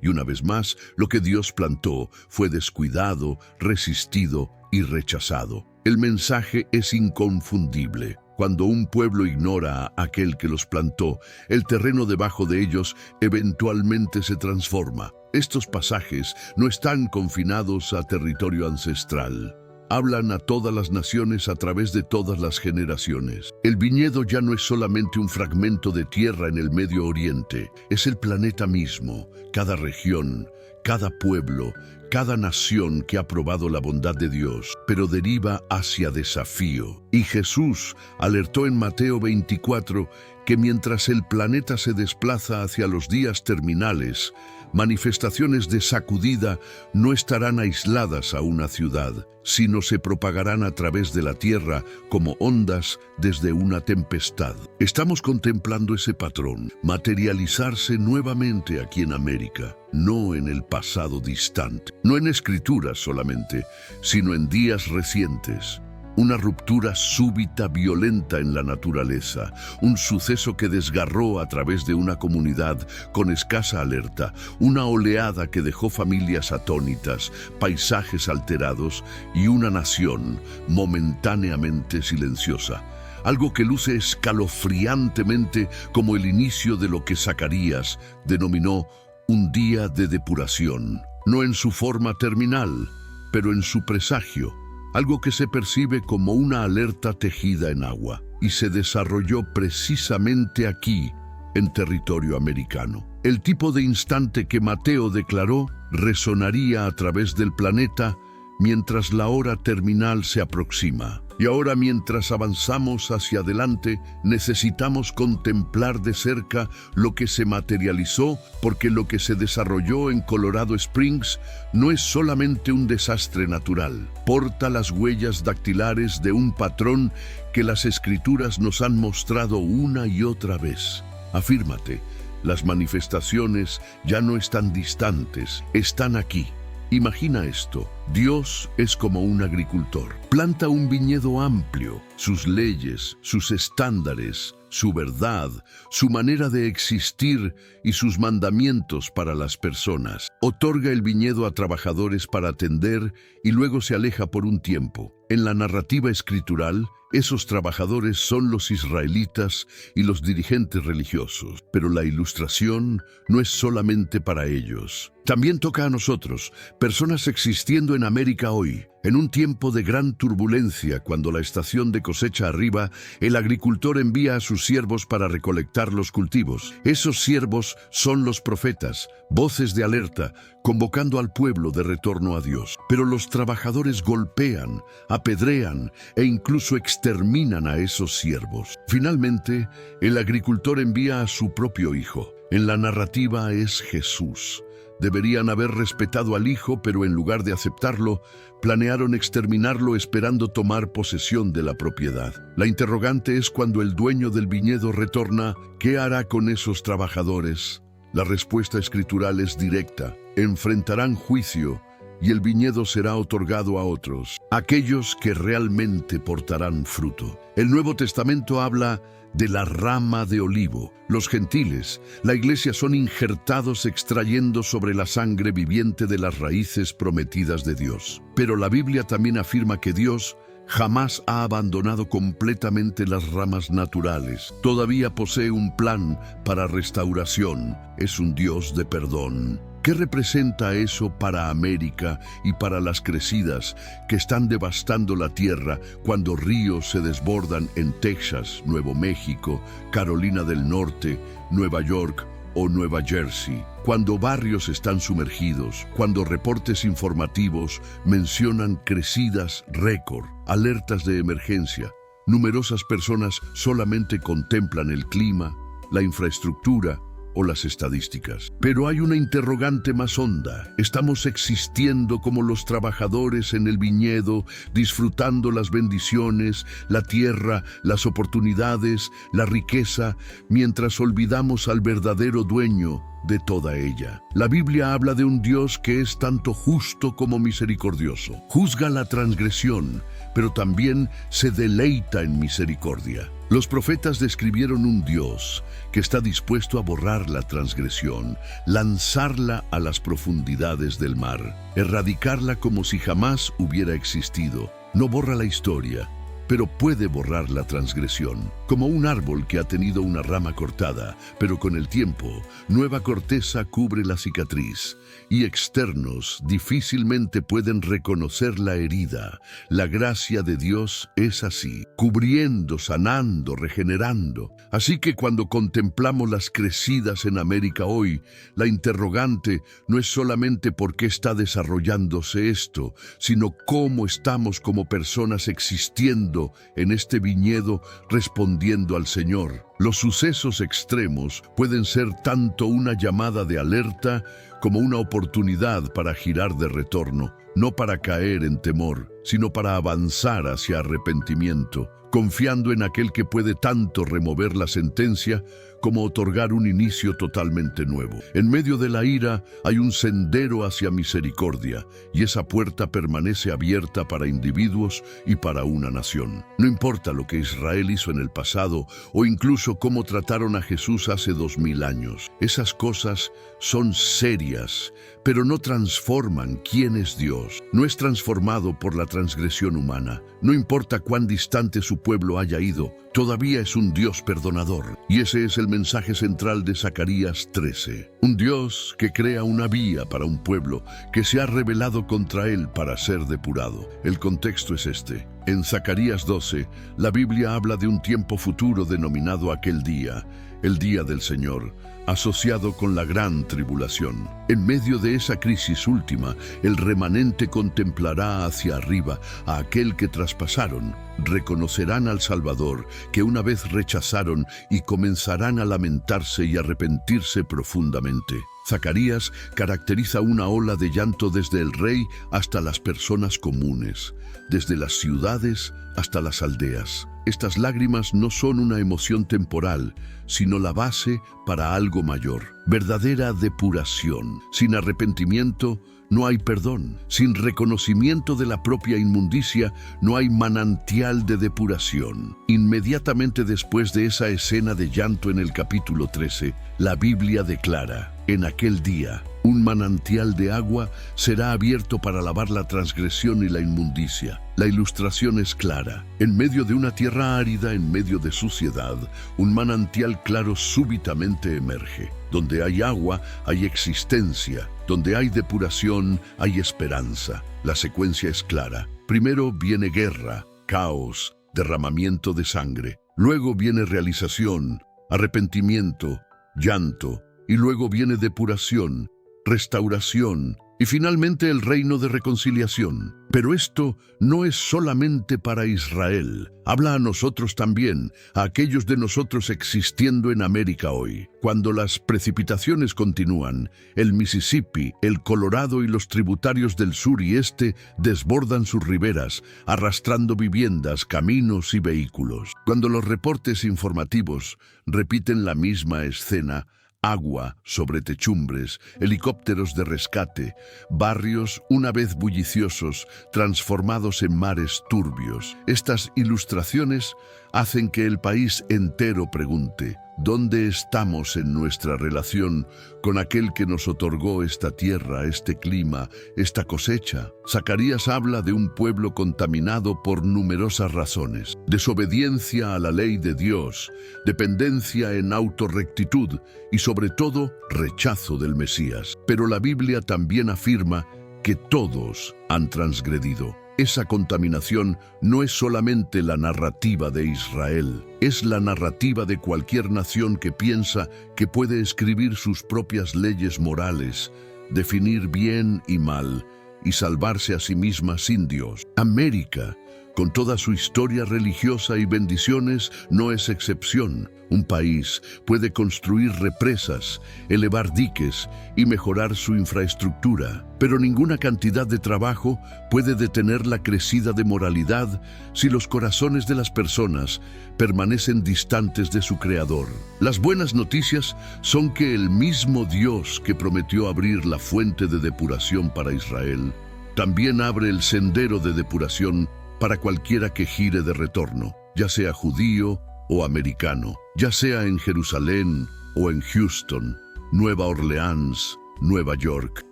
Speaker 2: Y una vez más, lo que Dios plantó fue descuidado, resistido y rechazado. El mensaje es inconfundible. Cuando un pueblo ignora a aquel que los plantó, el terreno debajo de ellos eventualmente se transforma. Estos pasajes no están confinados a territorio ancestral. Hablan a todas las naciones a través de todas las generaciones. El viñedo ya no es solamente un fragmento de tierra en el Medio Oriente, es el planeta mismo, cada región, cada pueblo, cada nación que ha probado la bondad de Dios, pero deriva hacia desafío. Y Jesús alertó en Mateo 24 que mientras el planeta se desplaza hacia los días terminales, manifestaciones de sacudida no estarán aisladas a una ciudad, sino se propagarán a través de la tierra como ondas desde una tempestad. Estamos contemplando ese patrón materializarse nuevamente aquí en América, no en el pasado distante, no en escrituras solamente, sino en días recientes. Una ruptura súbita, violenta en la naturaleza, un suceso que desgarró a través de una comunidad con escasa alerta, una oleada que dejó familias atónitas, paisajes alterados y una nación momentáneamente silenciosa. Algo que luce escalofriantemente como el inicio de lo que Zacarías denominó un día de depuración, no en su forma terminal, pero en su presagio. Algo que se percibe como una alerta tejida en agua, y se desarrolló precisamente aquí, en territorio americano. El tipo de instante que Mateo declaró resonaría a través del planeta mientras la hora terminal se aproxima. Y ahora, mientras avanzamos hacia adelante, necesitamos contemplar de cerca lo que se materializó, porque lo que se desarrolló en Colorado Springs no es solamente un desastre natural. Porta las huellas dactilares de un patrón que las Escrituras nos han mostrado una y otra vez. Afírmate, las manifestaciones ya no están distantes, están aquí. Imagina esto, Dios es como un agricultor. Planta un viñedo amplio, sus leyes, sus estándares, su verdad, su manera de existir y sus mandamientos para las personas. Otorga el viñedo a trabajadores para atender y luego se aleja por un tiempo. En la narrativa escritural, esos trabajadores son los israelitas y los dirigentes religiosos, pero la ilustración no es solamente para ellos. También toca a nosotros, personas existiendo en América hoy. En un tiempo de gran turbulencia, cuando la estación de cosecha arriba, el agricultor envía a sus siervos para recolectar los cultivos. Esos siervos son los profetas, voces de alerta, convocando al pueblo de retorno a Dios. Pero los trabajadores golpean, apedrean e incluso exterminan a esos siervos. Finalmente, el agricultor envía a su propio hijo. En la narrativa es Jesús. Deberían haber respetado al hijo, pero en lugar de aceptarlo, planearon exterminarlo esperando tomar posesión de la propiedad. La interrogante es cuando el dueño del viñedo retorna, ¿qué hará con esos trabajadores? La respuesta escritural es directa: enfrentarán juicio y el viñedo será otorgado a otros, aquellos que realmente portarán fruto. El Nuevo Testamento habla de la rama de olivo. Los gentiles, la iglesia, son injertados extrayendo sobre la sangre viviente de las raíces prometidas de Dios. Pero la Biblia también afirma que Dios jamás ha abandonado completamente las ramas naturales. Todavía posee un plan para restauración. Es un Dios de perdón. ¿Qué representa eso para América y para las crecidas que están devastando la tierra cuando ríos se desbordan en Texas, Nuevo México, Carolina del Norte, Nueva York o Nueva Jersey? Cuando barrios están sumergidos, cuando reportes informativos mencionan crecidas récord, alertas de emergencia, numerosas personas solamente contemplan el clima, la infraestructura o las estadísticas. Pero hay una interrogante más honda. ¿Estamos existiendo como los trabajadores en el viñedo, disfrutando las bendiciones, la tierra, las oportunidades, la riqueza, mientras olvidamos al verdadero dueño de toda ella? La Biblia habla de un Dios que es tanto justo como misericordioso. Juzga la transgresión, pero también se deleita en misericordia. Los profetas describieron un Dios que está dispuesto a borrar la transgresión, lanzarla a las profundidades del mar, erradicarla como si jamás hubiera existido. No borra la historia, pero puede borrar la transgresión, como un árbol que ha tenido una rama cortada, pero con el tiempo, nueva corteza cubre la cicatriz, y externos difícilmente pueden reconocer la herida. La gracia de Dios es así, cubriendo, sanando, regenerando. Así que cuando contemplamos las crecidas en América hoy, la interrogante no es solamente por qué está desarrollándose esto, sino cómo estamos como personas existiendo en este viñedo respondiendo al Señor. Los sucesos extremos pueden ser tanto una llamada de alerta como una oportunidad para girar de retorno, no para caer en temor, sino para avanzar hacia arrepentimiento, confiando en aquel que puede tanto remover la sentencia como otorgar un inicio totalmente nuevo. En medio de la ira hay un sendero hacia misericordia, y esa puerta permanece abierta para individuos y para una nación. No importa lo que Israel hizo en el pasado o incluso cómo trataron a Jesús hace 2000 años. Esas cosas son serias, pero no transforman quién es Dios. No es transformado por la transgresión humana. No importa cuán distante su pueblo haya ido, todavía es un Dios perdonador. Y ese es el mensaje central de Zacarías 13. Un Dios que crea una vía para un pueblo que se ha rebelado contra él para ser depurado. El contexto es este. En Zacarías 12, la Biblia habla de un tiempo futuro denominado aquel día, el día del Señor, asociado con la gran tribulación. En medio de esa crisis última, el remanente contemplará hacia arriba a aquel que traspasaron, reconocerán al Salvador que una vez rechazaron y comenzarán a lamentarse y arrepentirse profundamente. Zacarías caracteriza una ola de llanto desde el rey hasta las personas comunes, desde las ciudades hasta las aldeas. Estas lágrimas no son una emoción temporal, sino la base para algo mayor, verdadera depuración. Sin arrepentimiento no hay perdón. Sin reconocimiento de la propia inmundicia no hay manantial de depuración. Inmediatamente después de esa escena de llanto en el capítulo 13, la Biblia declara: en aquel día, un manantial de agua será abierto para lavar la transgresión y la inmundicia. La ilustración es clara. En medio de una tierra árida, en medio de suciedad, un manantial claro súbitamente emerge. Donde hay agua, hay existencia. Donde hay depuración, hay esperanza. La secuencia es clara. Primero viene guerra, caos, derramamiento de sangre. Luego viene realización, arrepentimiento, llanto. Y luego viene depuración, restauración y finalmente el reino de reconciliación. Pero esto no es solamente para Israel. Habla a nosotros también, a aquellos de nosotros existiendo en América hoy. Cuando las precipitaciones continúan, el Mississippi, el Colorado y los tributarios del sur y este desbordan sus riberas, arrastrando viviendas, caminos y vehículos. Cuando los reportes informativos repiten la misma escena, agua sobre techumbres, helicópteros de rescate, barrios una vez bulliciosos, transformados en mares turbios. Estas ilustraciones hacen que el país entero pregunte: ¿dónde estamos en nuestra relación con aquel que nos otorgó esta tierra, este clima, esta cosecha? Zacarías habla de un pueblo contaminado por numerosas razones: desobediencia a la ley de Dios, dependencia en autorrectitud y sobre todo rechazo del Mesías. Pero la Biblia también afirma que todos han transgredido. Esa contaminación no es solamente la narrativa de Israel, es la narrativa de cualquier nación que piensa que puede escribir sus propias leyes morales, definir bien y mal y salvarse a sí misma sin Dios. América, con toda su historia religiosa y bendiciones, no es excepción. Un país puede construir represas, elevar diques y mejorar su infraestructura, pero ninguna cantidad de trabajo puede detener la crecida de moralidad si los corazones de las personas permanecen distantes de su Creador. Las buenas noticias son que el mismo Dios que prometió abrir la fuente de depuración para Israel, también abre el sendero de depuración para cualquiera que gire de retorno, ya sea judío o americano, ya sea en Jerusalén o en Houston, Nueva Orleans, Nueva York.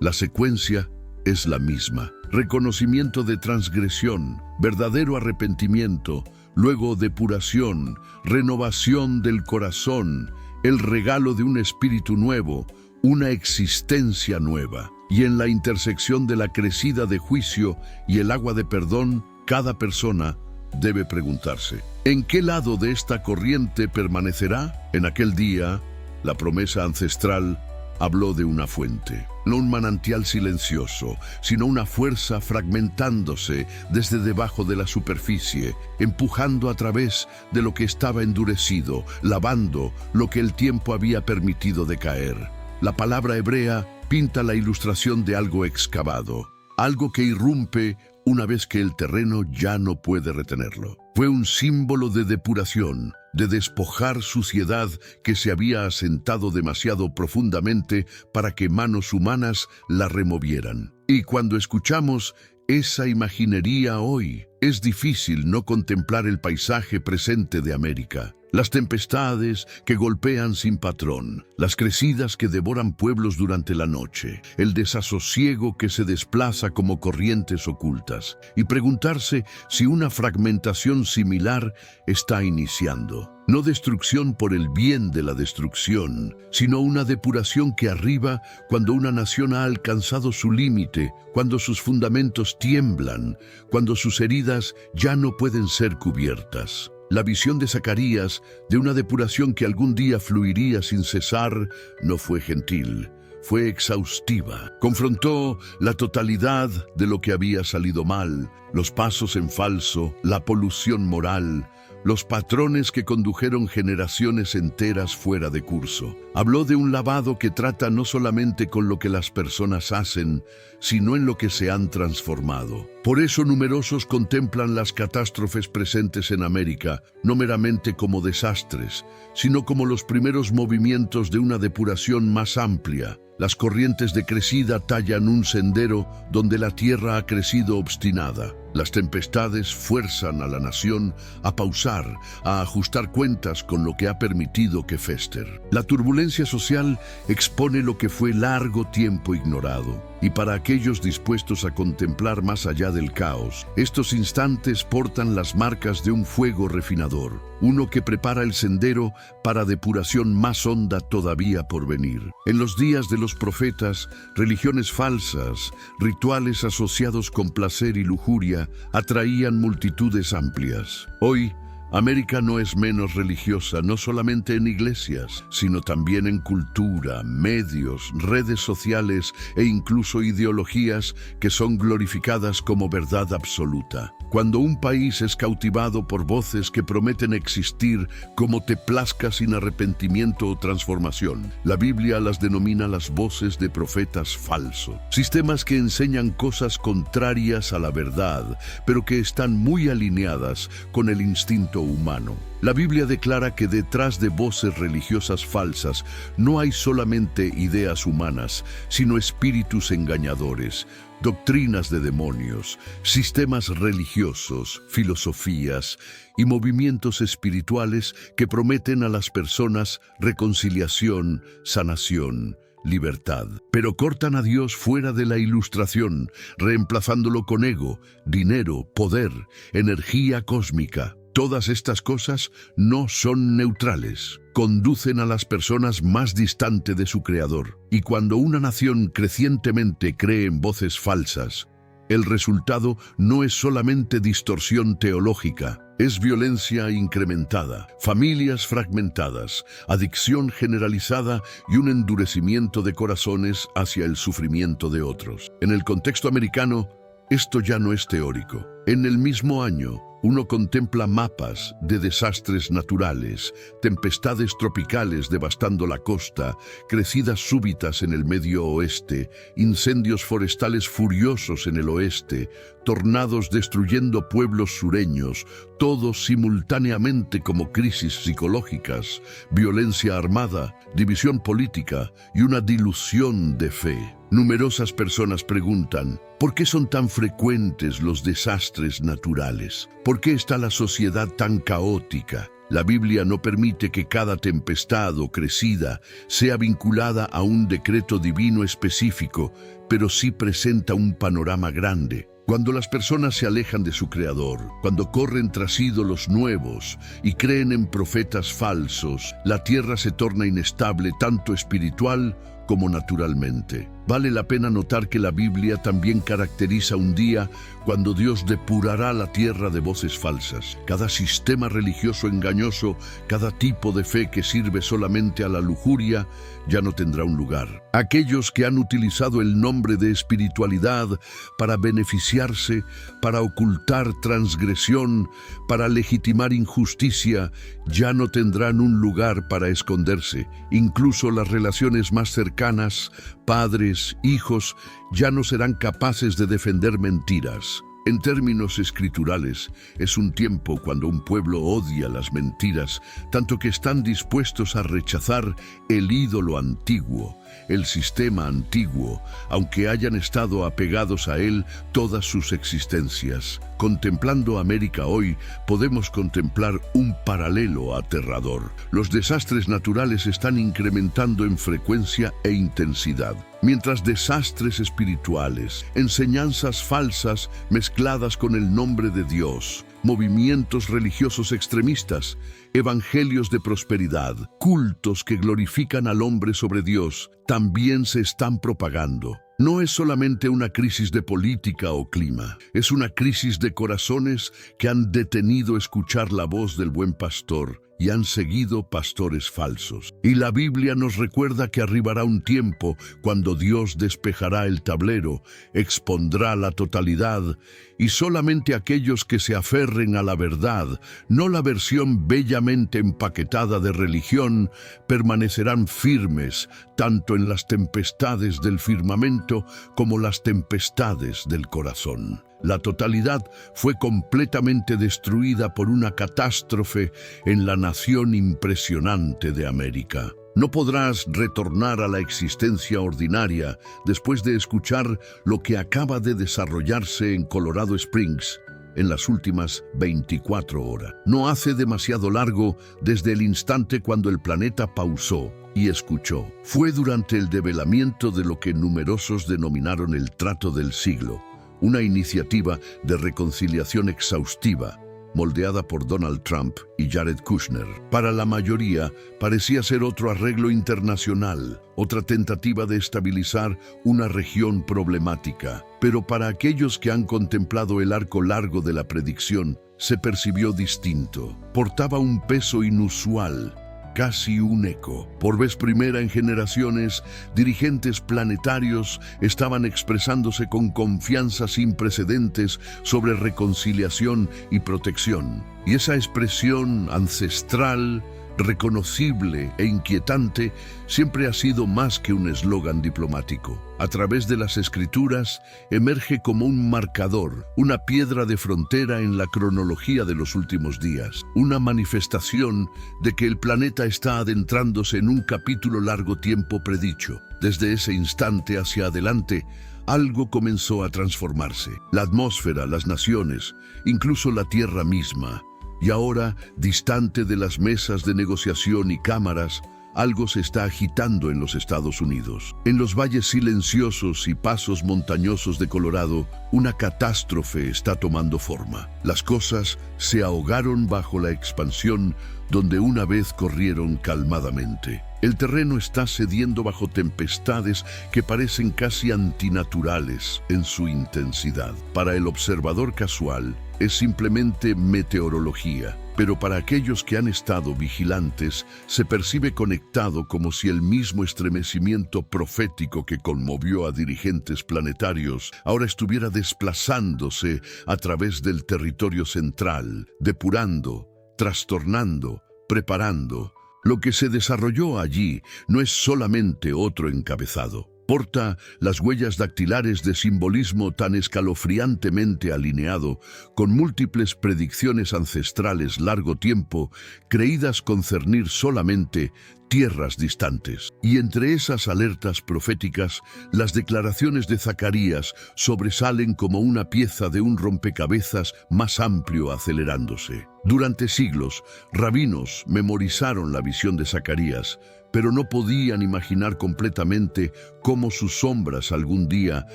Speaker 2: La secuencia es la misma. Reconocimiento de transgresión, verdadero arrepentimiento, luego depuración, renovación del corazón, el regalo de un espíritu nuevo, una existencia nueva. Y en la intersección de la crecida de juicio y el agua de perdón, cada persona debe preguntarse, ¿en qué lado de esta corriente permanecerá? En aquel día, la promesa ancestral habló de una fuente, no un manantial silencioso, sino una fuerza fragmentándose desde debajo de la superficie, empujando a través de lo que estaba endurecido, lavando lo que el tiempo había permitido decaer. La palabra hebrea pinta la ilustración de algo excavado, algo que irrumpe una vez que el terreno ya no puede retenerlo. Fue un símbolo de depuración, de despojar suciedad que se había asentado demasiado profundamente para que manos humanas la removieran. Y cuando escuchamos esa imaginería hoy, es difícil no contemplar el paisaje presente de América. Las tempestades que golpean sin patrón, las crecidas que devoran pueblos durante la noche, el desasosiego que se desplaza como corrientes ocultas, y preguntarse si una fragmentación similar está iniciando. No destrucción por el bien de la destrucción, sino una depuración que arriba cuando una nación ha alcanzado su límite, cuando sus fundamentos tiemblan, cuando sus heridas ya no pueden ser cubiertas. La visión de Zacarías de una depuración que algún día fluiría sin cesar no fue gentil, fue exhaustiva. Confrontó la totalidad de lo que había salido mal, los pasos en falso, la polución moral, los patrones que condujeron generaciones enteras fuera de curso. Habló de un lavado que trata no solamente con lo que las personas hacen, sino en lo que se han transformado. Por eso numerosos contemplan las catástrofes presentes en América, no meramente como desastres, sino como los primeros movimientos de una depuración más amplia. Las corrientes de crecida tallan un sendero donde la tierra ha crecido obstinada. Las tempestades fuerzan a la nación a pausar, a ajustar cuentas con lo que ha permitido que fester. La turbulencia social expone lo que fue largo tiempo ignorado. Y para aquellos dispuestos a contemplar más allá del caos, estos instantes portan las marcas de un fuego refinador, uno que prepara el sendero para depuración más honda todavía por venir. En los días de los profetas, religiones falsas, rituales asociados con placer y lujuria, atraían multitudes amplias. Hoy, América no es menos religiosa, no solamente en iglesias, sino también en cultura, medios, redes sociales e incluso ideologías que son glorificadas como verdad absoluta. Cuando un país es cautivado por voces que prometen existir como te plazca sin arrepentimiento o transformación, la Biblia las denomina las voces de profetas falsos. Sistemas que enseñan cosas contrarias a la verdad, pero que están muy alineadas con el instinto humano. La Biblia declara que detrás de voces religiosas falsas no hay solamente ideas humanas, sino espíritus engañadores, doctrinas de demonios, sistemas religiosos, filosofías y movimientos espirituales que prometen a las personas reconciliación, sanación, libertad, pero cortan a Dios fuera de la ilustración, reemplazándolo con ego, dinero, poder, energía cósmica. Todas estas cosas no son neutrales, conducen a las personas más distante de su Creador. Y cuando una nación crecientemente cree en voces falsas, el resultado no es solamente distorsión teológica, es violencia incrementada, familias fragmentadas, adicción generalizada y un endurecimiento de corazones hacia el sufrimiento de otros. En el contexto americano, esto ya no es teórico. En el mismo año, Uno contempla mapas de desastres naturales, tempestades tropicales devastando la costa, crecidas súbitas en el medio oeste, incendios forestales furiosos en el oeste, tornados destruyendo pueblos sureños, todos simultáneamente como crisis psicológicas, violencia armada, división política y una dilución de fe. Numerosas personas preguntan, ¿por qué son tan frecuentes los desastres naturales? ¿Por qué está la sociedad tan caótica? La Biblia no permite que cada tempestad o crecida sea vinculada a un decreto divino específico, pero sí presenta un panorama grande. Cuando las personas se alejan de su Creador, cuando corren tras ídolos nuevos y creen en profetas falsos, la tierra se torna inestable tanto espiritual como naturalmente. Vale la pena notar que la Biblia también caracteriza un día cuando Dios depurará la tierra de voces falsas. Cada sistema religioso engañoso, cada tipo de fe que sirve solamente a la lujuria, ya no tendrá un lugar. Aquellos que han utilizado el nombre de espiritualidad para beneficiarse, para ocultar transgresión, para legitimar injusticia, ya no tendrán un lugar para esconderse. Incluso las relaciones más cercanas, padres, hijos, ya no serán capaces de defender mentiras. En términos escriturales, es un tiempo cuando un pueblo odia las mentiras, tanto que están dispuestos a rechazar el ídolo antiguo, el sistema antiguo, aunque hayan estado apegados a él todas sus existencias. Contemplando América hoy, podemos contemplar un paralelo aterrador. Los desastres naturales están incrementando en frecuencia e intensidad, mientras desastres espirituales, enseñanzas falsas mezcladas con el nombre de Dios, movimientos religiosos extremistas, evangelios de prosperidad, cultos que glorifican al hombre sobre Dios, también se están propagando. No es solamente una crisis de política o clima, es una crisis de corazones que han detenido escuchar la voz del buen pastor y han seguido pastores falsos. Y la Biblia nos recuerda que arribará un tiempo cuando Dios despejará el tablero, expondrá la totalidad, y solamente aquellos que se aferren a la verdad, no la versión bellamente empaquetada de religión, permanecerán firmes tanto en las tempestades del firmamento como las tempestades del corazón. La totalidad fue completamente destruida por una catástrofe en la nación impresionante de América. No podrás retornar a la existencia ordinaria después de escuchar lo que acaba de desarrollarse en Colorado Springs en las últimas 24 horas. No hace demasiado largo desde el instante cuando el planeta pausó y escuchó. Fue durante el develamiento de lo que numerosos denominaron el trato del siglo, una iniciativa de reconciliación exhaustiva, moldeada por Donald Trump y Jared Kushner. Para la mayoría, parecía ser otro arreglo internacional, otra tentativa de estabilizar una región problemática. Pero para aquellos que han contemplado el arco largo de la predicción, se percibió distinto. Portaba un peso inusual, casi un eco. Por vez primera en generaciones, dirigentes planetarios estaban expresándose con confianza sin precedentes sobre reconciliación y protección. Y esa expresión ancestral, reconocible e inquietante, siempre ha sido más que un eslogan diplomático. A través de las escrituras, emerge como un marcador, una piedra de frontera en la cronología de los últimos días, una manifestación de que el planeta está adentrándose en un capítulo largo tiempo predicho. Desde ese instante hacia adelante, algo comenzó a transformarse. La atmósfera, las naciones, incluso la Tierra misma. Y ahora, distante de las mesas de negociación y cámaras, algo se está agitando en los Estados Unidos. En los valles silenciosos y pasos montañosos de Colorado, una catástrofe está tomando forma. Las cosas se ahogaron bajo la expansión donde una vez corrieron calmadamente. El terreno está cediendo bajo tempestades que parecen casi antinaturales en su intensidad. Para el observador casual, es simplemente meteorología. pero para aquellos que han estado vigilantes, se percibe conectado como si el mismo estremecimiento profético que conmovió a dirigentes planetarios ahora estuviera desplazándose a través del territorio central, depurando, trastornando, preparando. Lo que se desarrolló allí no es solamente otro encabezado. Porta las huellas dactilares de simbolismo tan escalofriantemente alineado, con múltiples predicciones ancestrales largo tiempo, creídas concernir solamente tierras distantes. Y entre esas alertas proféticas, las declaraciones de Zacarías sobresalen como una pieza de un rompecabezas más amplio acelerándose. Durante siglos, rabinos memorizaron la visión de Zacarías, pero no podían imaginar completamente cómo sus sombras algún día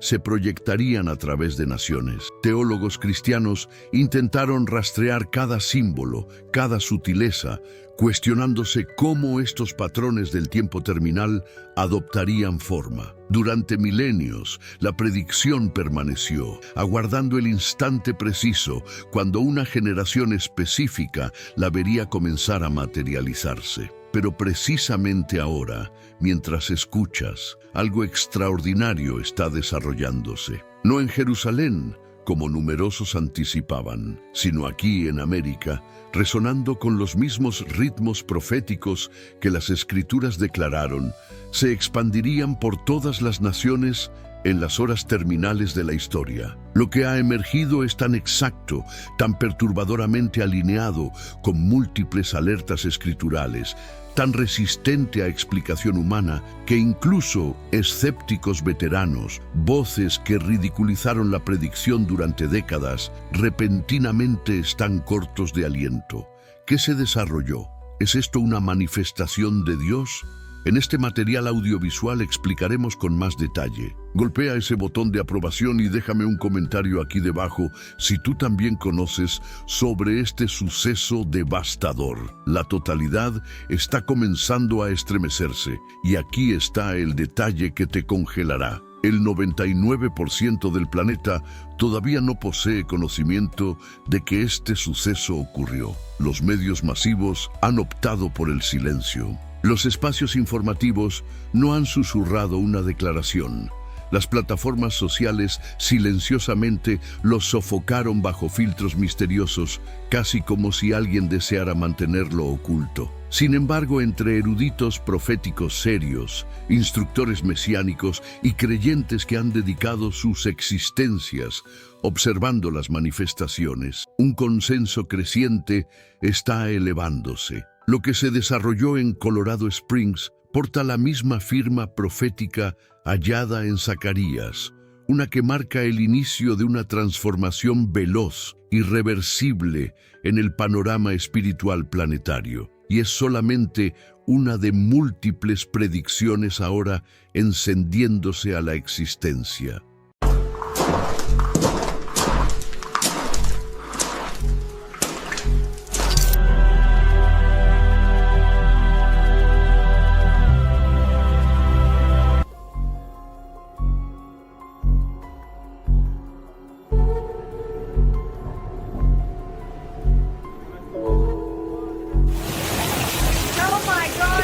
Speaker 2: se proyectarían a través de naciones. Teólogos cristianos intentaron rastrear cada símbolo, cada sutileza, cuestionándose cómo estos patrones del tiempo terminal adoptarían forma. Durante milenios, la predicción permaneció, aguardando el instante preciso cuando una generación específica la vería comenzar a materializarse. Pero precisamente ahora, mientras escuchas, algo extraordinario está desarrollándose. No en Jerusalén, como numerosos anticipaban, sino aquí en América, resonando con los mismos ritmos proféticos que las Escrituras declararon, se expandirían por todas las naciones en las horas terminales de la historia. Lo que ha emergido es tan exacto, tan perturbadoramente alineado con múltiples alertas escriturales, tan resistente a explicación humana, que incluso escépticos veteranos, voces que ridiculizaron la predicción durante décadas, repentinamente están cortos de aliento. ¿Qué se desarrolló? ¿Es esto una manifestación de Dios? En este material audiovisual explicaremos con más detalle. Golpea ese botón de aprobación y déjame un comentario aquí debajo si tú también conoces sobre este suceso devastador. La totalidad está comenzando a estremecerse y aquí está el detalle que te congelará. El 99% del planeta todavía no posee conocimiento de que este suceso ocurrió. Los medios masivos han optado por el silencio. Los espacios informativos no han susurrado una declaración. Las plataformas sociales silenciosamente los sofocaron bajo filtros misteriosos, casi como si alguien deseara mantenerlo oculto. Sin embargo, entre eruditos proféticos serios, instructores mesiánicos y creyentes que han dedicado sus existencias observando las manifestaciones, un consenso creciente está elevándose. Lo que se desarrolló en Colorado Springs porta la misma firma profética hallada en Zacarías, una que marca el inicio de una transformación veloz, irreversible en el panorama espiritual planetario. Y es solamente una de múltiples predicciones ahora encendiéndose a la existencia.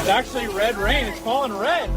Speaker 3: Actually red rain. It's falling red.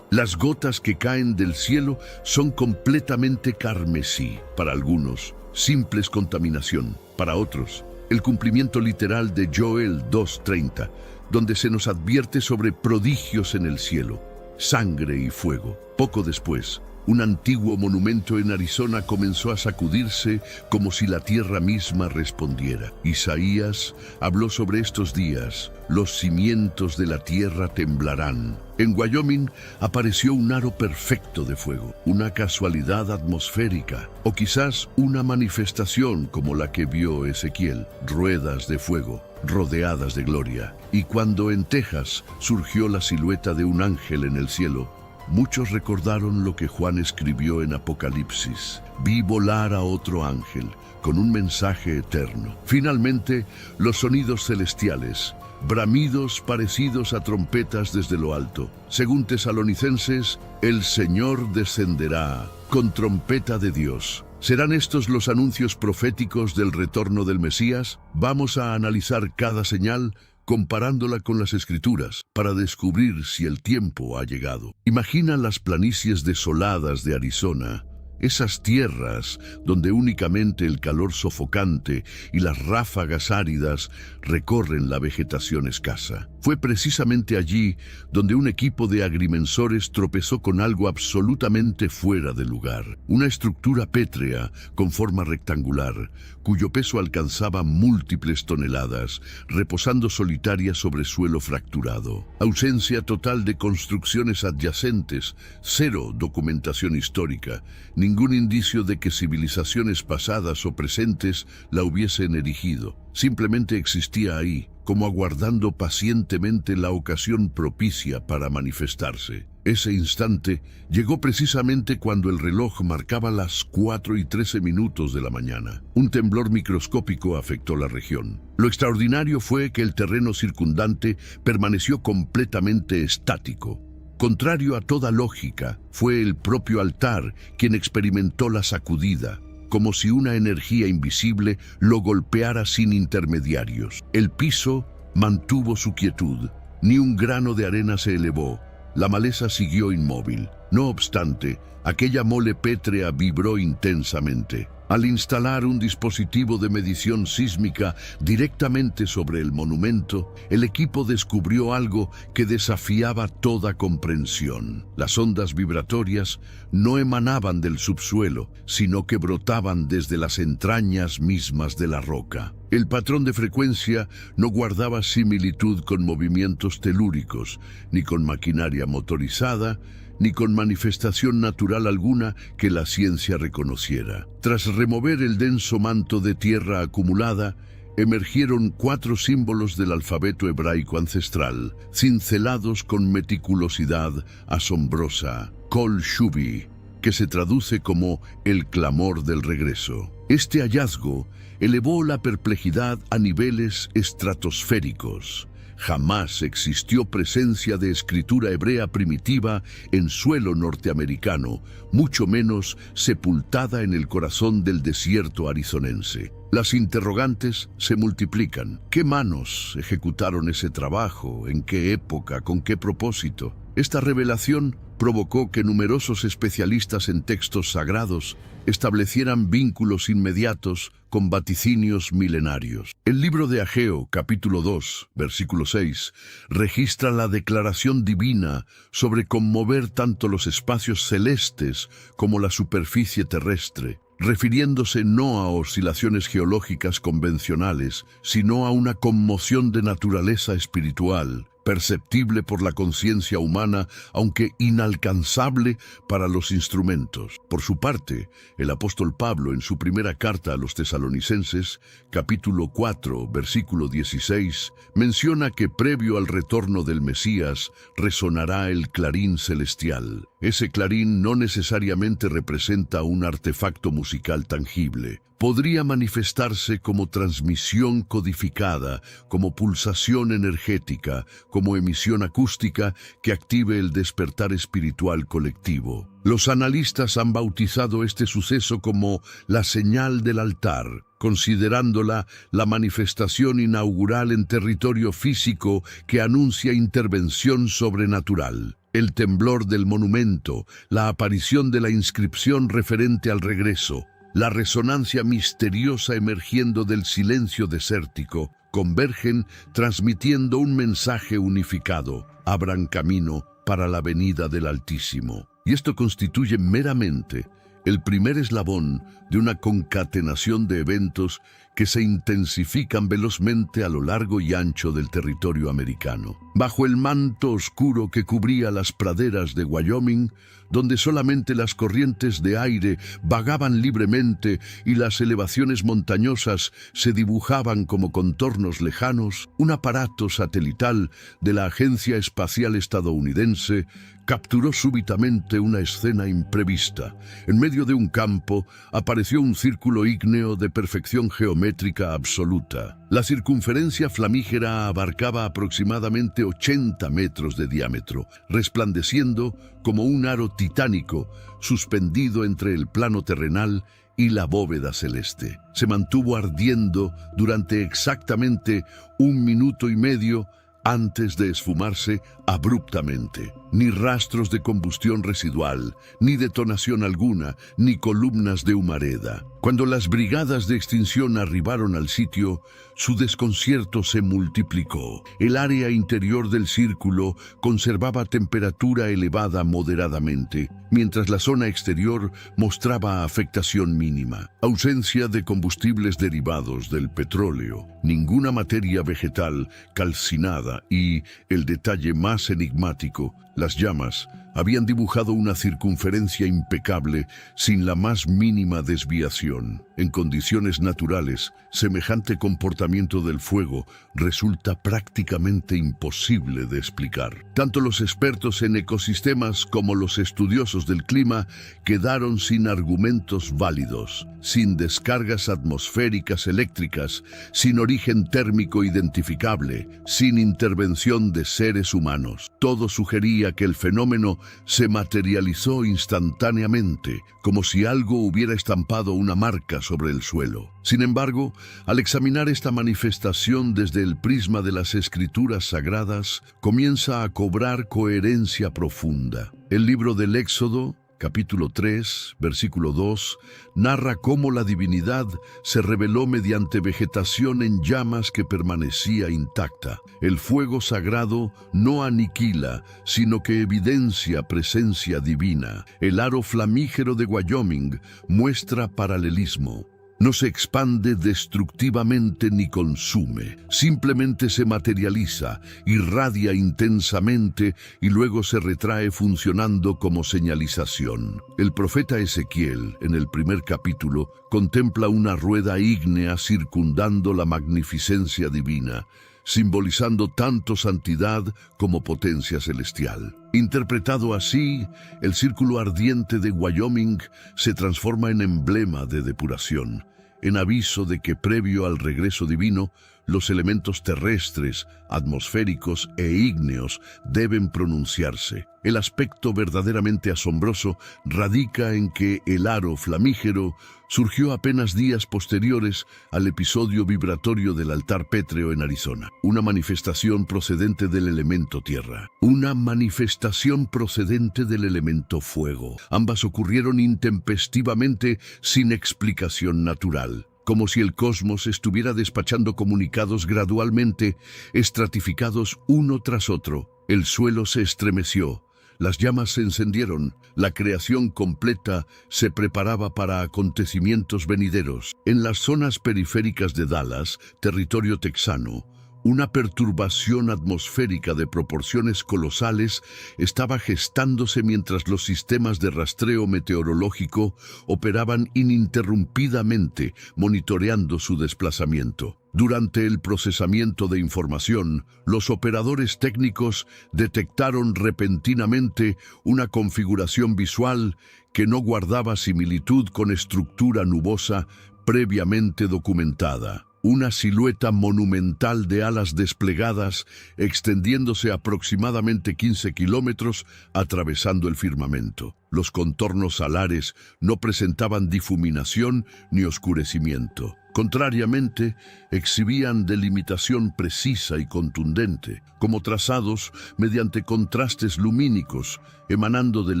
Speaker 2: Las gotas que caen del cielo son completamente carmesí. Para algunos, simples contaminación. Para otros, el cumplimiento literal de Joel 2:30, donde se nos advierte sobre prodigios en el cielo, sangre y fuego. Poco después, un antiguo monumento en Arizona comenzó a sacudirse como si la tierra misma respondiera. Isaías habló sobre estos días. Los cimientos de la tierra temblarán. En Wyoming apareció un aro perfecto de fuego, una casualidad atmosférica, o quizás una manifestación como la que vio Ezequiel, ruedas de fuego, rodeadas de gloria. Y cuando en Texas surgió la silueta de un ángel en el cielo, muchos recordaron lo que Juan escribió en Apocalipsis. Vi volar a otro ángel con un mensaje eterno. Finalmente, los sonidos celestiales, bramidos parecidos a trompetas desde lo alto. Según Tesalonicenses, el Señor descenderá con trompeta de Dios. ¿Serán estos los anuncios proféticos del retorno del Mesías? Vamos a analizar cada señal comparándola con las Escrituras para descubrir si el tiempo ha llegado. Imagina las planicies desoladas de Arizona, esas tierras donde únicamente el calor sofocante y las ráfagas áridas recorren la vegetación escasa. Fue precisamente allí donde un equipo de agrimensores tropezó con algo absolutamente fuera de lugar. Una estructura pétrea con forma rectangular, cuyo peso alcanzaba múltiples toneladas, reposando solitaria sobre suelo fracturado. Ausencia total de construcciones adyacentes, cero documentación histórica, ningún indicio de que civilizaciones pasadas o presentes la hubiesen erigido. Simplemente existía ahí, como aguardando pacientemente la ocasión propicia para manifestarse. Ese instante llegó precisamente cuando el reloj marcaba las 4:13 de la mañana. Un temblor microscópico afectó la región. Lo extraordinario fue que el terreno circundante permaneció completamente estático. Contrario a toda lógica, fue el propio altar quien experimentó la sacudida, como si una energía invisible lo golpeara sin intermediarios. El piso mantuvo su quietud, ni un grano de arena se elevó, la maleza siguió inmóvil. No obstante, aquella mole pétrea vibró intensamente. Al instalar un dispositivo de medición sísmica directamente sobre el monumento, el equipo descubrió algo que desafiaba toda comprensión. Las ondas vibratorias no emanaban del subsuelo, sino que brotaban desde las entrañas mismas de la roca. El patrón de frecuencia no guardaba similitud con movimientos telúricos, ni con maquinaria motorizada, ni con manifestación natural alguna que la ciencia reconociera. Tras remover el denso manto de tierra acumulada, emergieron 4 símbolos del alfabeto hebraico ancestral, cincelados con meticulosidad asombrosa. Kol Shuvi, que se traduce como el clamor del regreso. Este hallazgo elevó la perplejidad a niveles estratosféricos. Jamás existió presencia de escritura hebrea primitiva en suelo norteamericano, mucho menos sepultada en el corazón del desierto arizonense. Las interrogantes se multiplican. ¿Qué manos ejecutaron ese trabajo? ¿En qué época? ¿Con qué propósito? Esta revelación provocó que numerosos especialistas en textos sagrados establecieran vínculos inmediatos con vaticinios milenarios. El libro de Ageo, capítulo 2, versículo 6, registra la declaración divina sobre conmover tanto los espacios celestes como la superficie terrestre, refiriéndose no a oscilaciones geológicas convencionales, sino a una conmoción de naturaleza espiritual, perceptible por la conciencia humana, aunque inalcanzable para los instrumentos. Por su parte, el apóstol Pablo, en su primera carta a los tesalonicenses, capítulo 4, versículo 16, menciona que previo al retorno del Mesías resonará el clarín celestial. Ese clarín no necesariamente representa un artefacto musical tangible. Podría manifestarse como transmisión codificada, como pulsación energética, como emisión acústica que active el despertar espiritual colectivo. Los analistas han bautizado este suceso como la señal del altar, considerándola la manifestación inaugural en territorio físico que anuncia intervención sobrenatural. El temblor del monumento, la aparición de la inscripción referente al regreso, la resonancia misteriosa emergiendo del silencio desértico, convergen transmitiendo un mensaje unificado: abran camino para la venida del Altísimo. Y esto constituye meramente el primer eslabón de una concatenación de eventos que se intensifican velozmente a lo largo y ancho del territorio americano. Bajo el manto oscuro que cubría las praderas de Wyoming, donde solamente las corrientes de aire vagaban libremente y las elevaciones montañosas se dibujaban como contornos lejanos, un aparato satelital de la Agencia Espacial Estadounidense capturó súbitamente una escena imprevista. En medio de un campo apareció un círculo ígneo de perfección geométrica absoluta. La circunferencia flamígera abarcaba aproximadamente 80 metros de diámetro, resplandeciendo como un aro titánico suspendido entre el plano terrenal y la bóveda celeste. Se mantuvo ardiendo durante exactamente 1 minuto y medio antes de esfumarse abruptamente. Ni rastros de combustión residual, ni detonación alguna, ni columnas de humareda. Cuando las brigadas de extinción arribaron al sitio, su desconcierto se multiplicó. El área interior del círculo conservaba temperatura elevada moderadamente, mientras la zona exterior mostraba afectación mínima. Ausencia de combustibles derivados del petróleo, ninguna materia vegetal calcinada y, el detalle más enigmático, las llamas habían dibujado una circunferencia impecable sin la más mínima desviación. En condiciones naturales, semejante comportamiento del fuego resulta prácticamente imposible de explicar. Tanto los expertos en ecosistemas como los estudiosos del clima quedaron sin argumentos válidos, sin descargas atmosféricas eléctricas, sin origen térmico identificable, sin intervención de seres humanos. Todo sugería que el fenómeno se materializó instantáneamente, como si algo hubiera estampado una marca sobre el suelo. Sin embargo, al examinar esta manifestación desde el prisma de las escrituras sagradas, comienza a cobrar coherencia profunda. El libro del Éxodo, capítulo 3, versículo 2, narra cómo la divinidad se reveló mediante vegetación en llamas que permanecía intacta. El fuego sagrado no aniquila, sino que evidencia presencia divina. El aro flamígero de Wyoming muestra paralelismo. No se expande destructivamente ni consume, simplemente se materializa, irradia intensamente y luego se retrae funcionando como señalización. El profeta Ezequiel, en el primer capítulo, contempla una rueda ígnea circundando la magnificencia divina, simbolizando tanto santidad como potencia celestial. Interpretado así, el círculo ardiente de Wyoming se transforma en emblema de depuración, en aviso de que previo al regreso divino, los elementos terrestres, atmosféricos e ígneos deben pronunciarse. El aspecto verdaderamente asombroso radica en que el aro flamígero surgió apenas días posteriores al episodio vibratorio del altar pétreo en Arizona, una manifestación procedente del elemento tierra, una manifestación procedente del elemento fuego. Ambas ocurrieron intempestivamente sin explicación natural, como si el cosmos estuviera despachando comunicados gradualmente, estratificados uno tras otro. El suelo se estremeció, las llamas se encendieron, la creación completa se preparaba para acontecimientos venideros. En las zonas periféricas de Dallas, territorio texano, una perturbación atmosférica de proporciones colosales estaba gestándose mientras los sistemas de rastreo meteorológico operaban ininterrumpidamente, monitoreando su desplazamiento. Durante el procesamiento de información, los operadores técnicos detectaron repentinamente una configuración visual que no guardaba similitud con estructura nubosa previamente documentada. Una silueta monumental de alas desplegadas extendiéndose aproximadamente 15 kilómetros atravesando el firmamento. Los contornos alares no presentaban difuminación ni oscurecimiento. Contrariamente, exhibían delimitación precisa y contundente, como trazados mediante contrastes lumínicos emanando del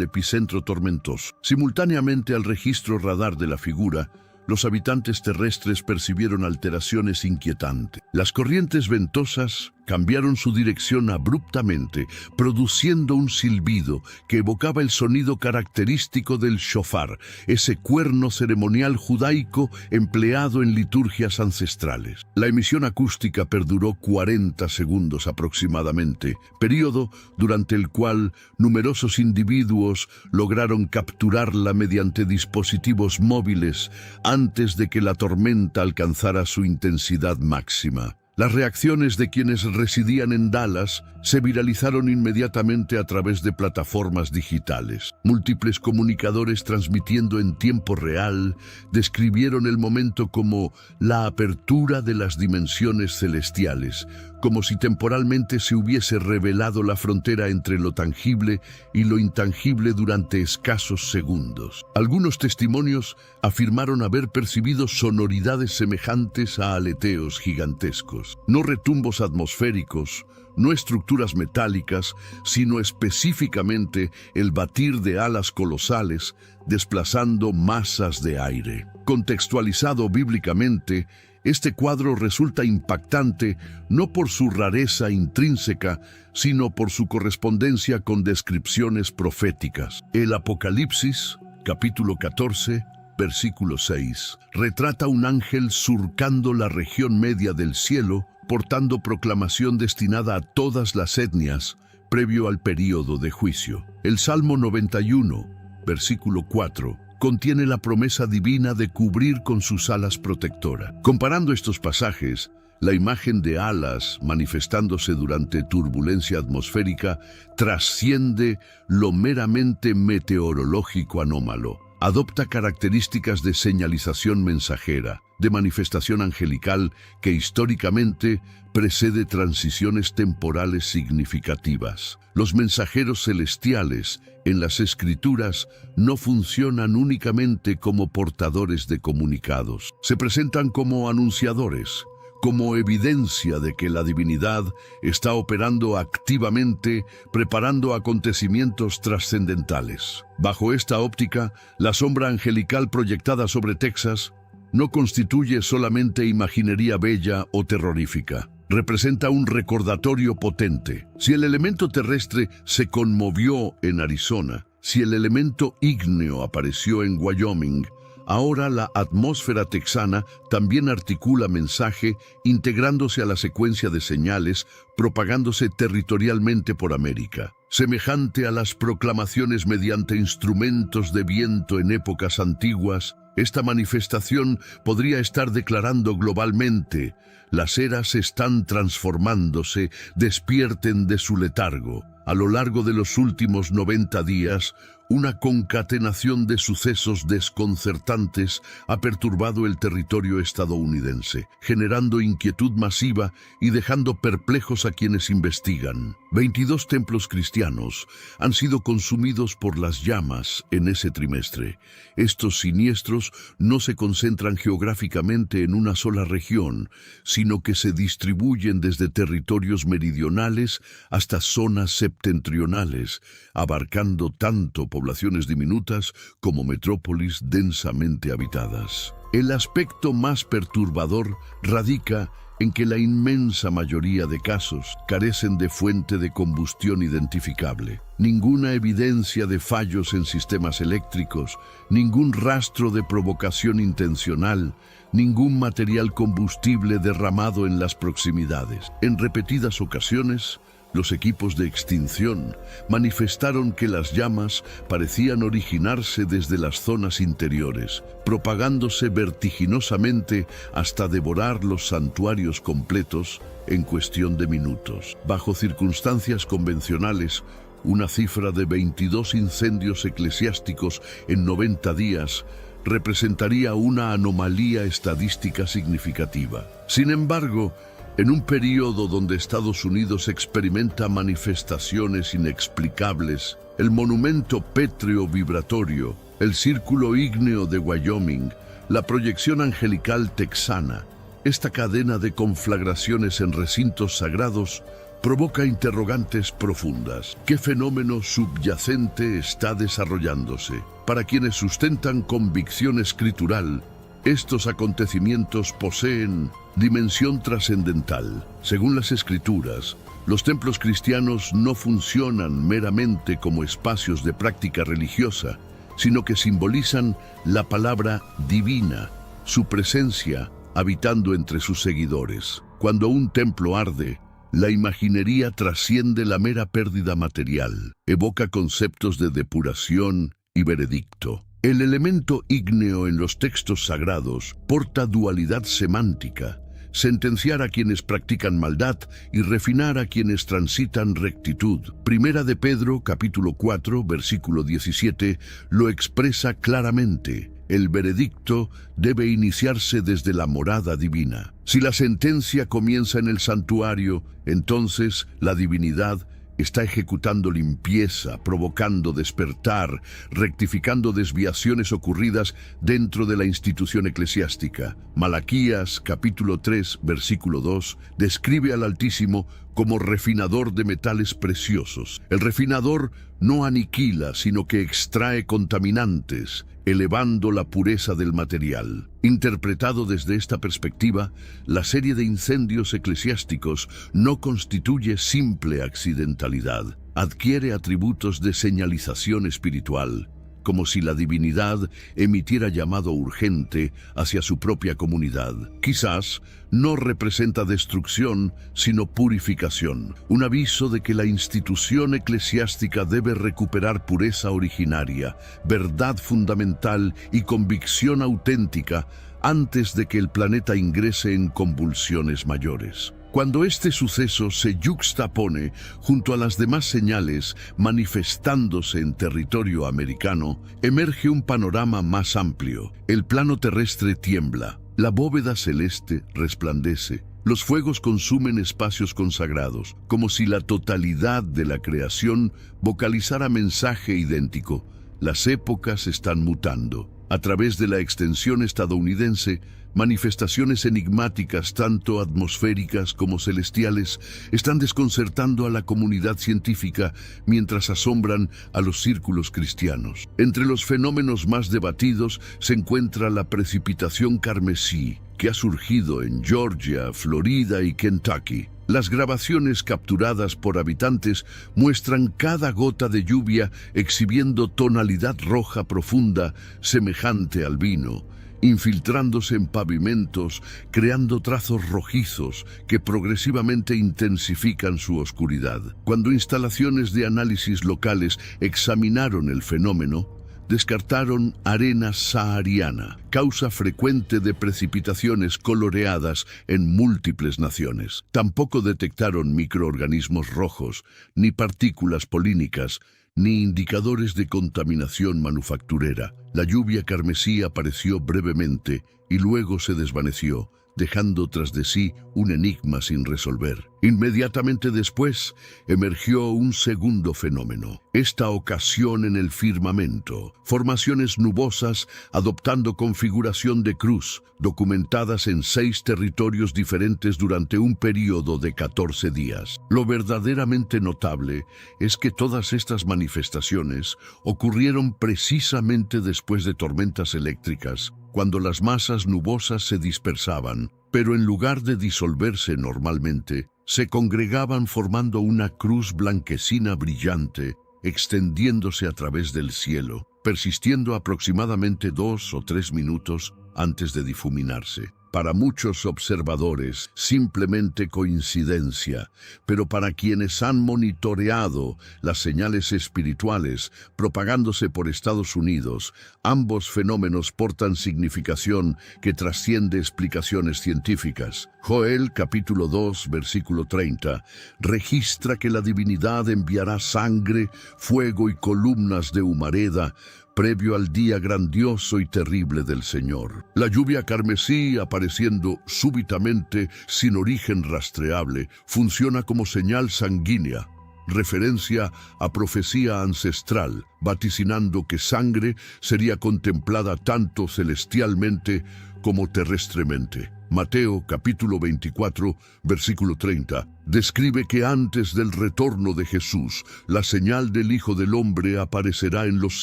Speaker 2: epicentro tormentoso. Simultáneamente al registro radar de la figura, los habitantes terrestres percibieron alteraciones inquietantes. Las corrientes ventosas cambiaron su dirección abruptamente, produciendo un silbido que evocaba el sonido característico del shofar, ese cuerno ceremonial judaico empleado en liturgias ancestrales. La emisión acústica perduró 40 segundos aproximadamente, periodo durante el cual numerosos individuos lograron capturarla mediante dispositivos móviles antes de que la tormenta alcanzara su intensidad máxima. Las reacciones de quienes residían en Dallas se viralizaron inmediatamente a través de plataformas digitales. Múltiples comunicadores transmitiendo en tiempo real describieron el momento como la apertura de las dimensiones celestiales, como si temporalmente se hubiese revelado la frontera entre lo tangible y lo intangible durante escasos segundos. Algunos testimonios afirmaron haber percibido sonoridades semejantes a aleteos gigantescos. No retumbos atmosféricos, no estructuras metálicas, sino específicamente el batir de alas colosales desplazando masas de aire. Contextualizado bíblicamente, este cuadro resulta impactante no por su rareza intrínseca, sino por su correspondencia con descripciones proféticas. El Apocalipsis, capítulo 14, versículo 6, retrata un ángel surcando la región media del cielo, portando proclamación destinada a todas las etnias, previo al período de juicio. El Salmo 91, versículo 4, contiene la promesa divina de cubrir con sus alas protectora. Comparando estos pasajes, la imagen de alas manifestándose durante turbulencia atmosférica trasciende lo meramente meteorológico anómalo. Adopta características de señalización mensajera, de manifestación angelical que históricamente precede transiciones temporales significativas. Los mensajeros celestiales en las Escrituras no funcionan únicamente como portadores de comunicados. Se presentan como anunciadores, como evidencia de que la divinidad está operando activamente, preparando acontecimientos trascendentales. Bajo esta óptica, la sombra angelical proyectada sobre Texas no constituye solamente imaginería bella o terrorífica. Representa un recordatorio potente. Si el elemento terrestre se conmovió en Arizona, si el elemento ígneo apareció en Wyoming, ahora la atmósfera texana también articula mensaje, integrándose a la secuencia de señales, propagándose territorialmente por América. Semejante a las proclamaciones mediante instrumentos de viento en épocas antiguas, esta manifestación podría estar declarando globalmente: las eras están transformándose, despierten de su letargo. A lo largo de los últimos 90 días, una concatenación de sucesos desconcertantes ha perturbado el territorio estadounidense, generando inquietud masiva y dejando perplejos a quienes investigan. 22 templos cristianos han sido consumidos por las llamas en ese trimestre. Estos siniestros no se concentran geográficamente en una sola región, sino que se distribuyen desde territorios meridionales hasta zonas septentrionales, abarcando tanto poblaciones diminutas como metrópolis densamente habitadas. El aspecto más perturbador radica en que la inmensa mayoría de casos carecen de fuente de combustión identificable. Ninguna evidencia de fallos en sistemas eléctricos, ningún rastro de provocación intencional, ningún material combustible derramado en las proximidades. En repetidas ocasiones, los equipos de extinción manifestaron que las llamas parecían originarse desde las zonas interiores, propagándose vertiginosamente hasta devorar los santuarios completos en cuestión de minutos. Bajo circunstancias convencionales, una cifra de 22 incendios eclesiásticos en 90 días representaría una anomalía estadística significativa. Sin embargo, en un período donde Estados Unidos experimenta manifestaciones inexplicables, el monumento pétreo vibratorio, el círculo ígneo de Wyoming, la proyección angelical texana, esta cadena de conflagraciones en recintos sagrados provoca interrogantes profundas. ¿Qué fenómeno subyacente está desarrollándose? Para quienes sustentan convicción escritural, estos acontecimientos poseen dimensión trascendental. Según las Escrituras, los templos cristianos no funcionan meramente como espacios de práctica religiosa, sino que simbolizan la palabra divina, su presencia habitando entre sus seguidores. Cuando un templo arde, la imaginería trasciende la mera pérdida material, evoca conceptos de depuración y veredicto. El elemento ígneo en los textos sagrados porta dualidad semántica, sentenciar a quienes practican maldad y refinar a quienes transitan rectitud. Primera de Pedro, capítulo 4, versículo 17, lo expresa claramente. El veredicto debe iniciarse desde la morada divina. Si la sentencia comienza en el santuario, entonces la divinidad está ejecutando limpieza, provocando despertar, rectificando desviaciones ocurridas dentro de la institución eclesiástica. Malaquías, capítulo 3, versículo 2, describe al Altísimo como refinador de metales preciosos. El refinador no aniquila, sino que extrae contaminantes, elevando la pureza del material. Interpretado desde esta perspectiva, la serie de incendios eclesiásticos no constituye simple accidentalidad, adquiere atributos de señalización espiritual, como si la divinidad emitiera llamado urgente hacia su propia comunidad. Quizás no representa destrucción, sino purificación, un aviso de que la institución eclesiástica debe recuperar pureza originaria, verdad fundamental y convicción auténtica antes de que el planeta ingrese en convulsiones mayores. Cuando este suceso se yuxtapone junto a las demás señales manifestándose en territorio americano, emerge un panorama más amplio. El plano terrestre tiembla, la bóveda celeste resplandece, los fuegos consumen espacios consagrados, como si la totalidad de la creación vocalizara mensaje idéntico. Las épocas están mutando. A través de la extensión estadounidense, manifestaciones enigmáticas, tanto atmosféricas como celestiales, están desconcertando a la comunidad científica mientras asombran a los círculos cristianos. Entre los fenómenos más debatidos se encuentra la precipitación carmesí, que ha surgido en Georgia, Florida y Kentucky. Las grabaciones capturadas por habitantes muestran cada gota de lluvia exhibiendo tonalidad roja profunda semejante al vino, infiltrándose en pavimentos, creando trazos rojizos que progresivamente intensifican su oscuridad. Cuando instalaciones de análisis locales examinaron el fenómeno, descartaron arena sahariana, causa frecuente de precipitaciones coloreadas en múltiples naciones. Tampoco detectaron microorganismos rojos, ni partículas polínicas, ni indicadores de contaminación manufacturera. La lluvia carmesí apareció brevemente y luego se desvaneció, dejando tras de sí un enigma sin resolver. Inmediatamente después emergió un segundo fenómeno, esta ocasión en el firmamento, formaciones nubosas adoptando configuración de cruz, documentadas en 6 territorios diferentes durante un periodo de 14 días. Lo verdaderamente notable es que todas estas manifestaciones ocurrieron precisamente después de tormentas eléctricas, cuando las masas nubosas se dispersaban, pero en lugar de disolverse normalmente, se congregaban formando una cruz blanquecina brillante, extendiéndose a través del cielo, persistiendo aproximadamente 2 o 3 minutos antes de difuminarse. Para muchos observadores, simplemente coincidencia, pero para quienes han monitoreado las señales espirituales propagándose por Estados Unidos, ambos fenómenos portan significación que trasciende explicaciones científicas. Joel, capítulo 2, versículo 30, registra que la divinidad enviará sangre, fuego y columnas de humareda previo al día grandioso y terrible del Señor. La lluvia carmesí, apareciendo súbitamente sin origen rastreable, funciona como señal sanguínea, referencia a profecía ancestral, vaticinando que sangre sería contemplada tanto celestialmente como terrestremente. Mateo capítulo 24, versículo 30, describe que antes del retorno de Jesús, la señal del Hijo del Hombre aparecerá en los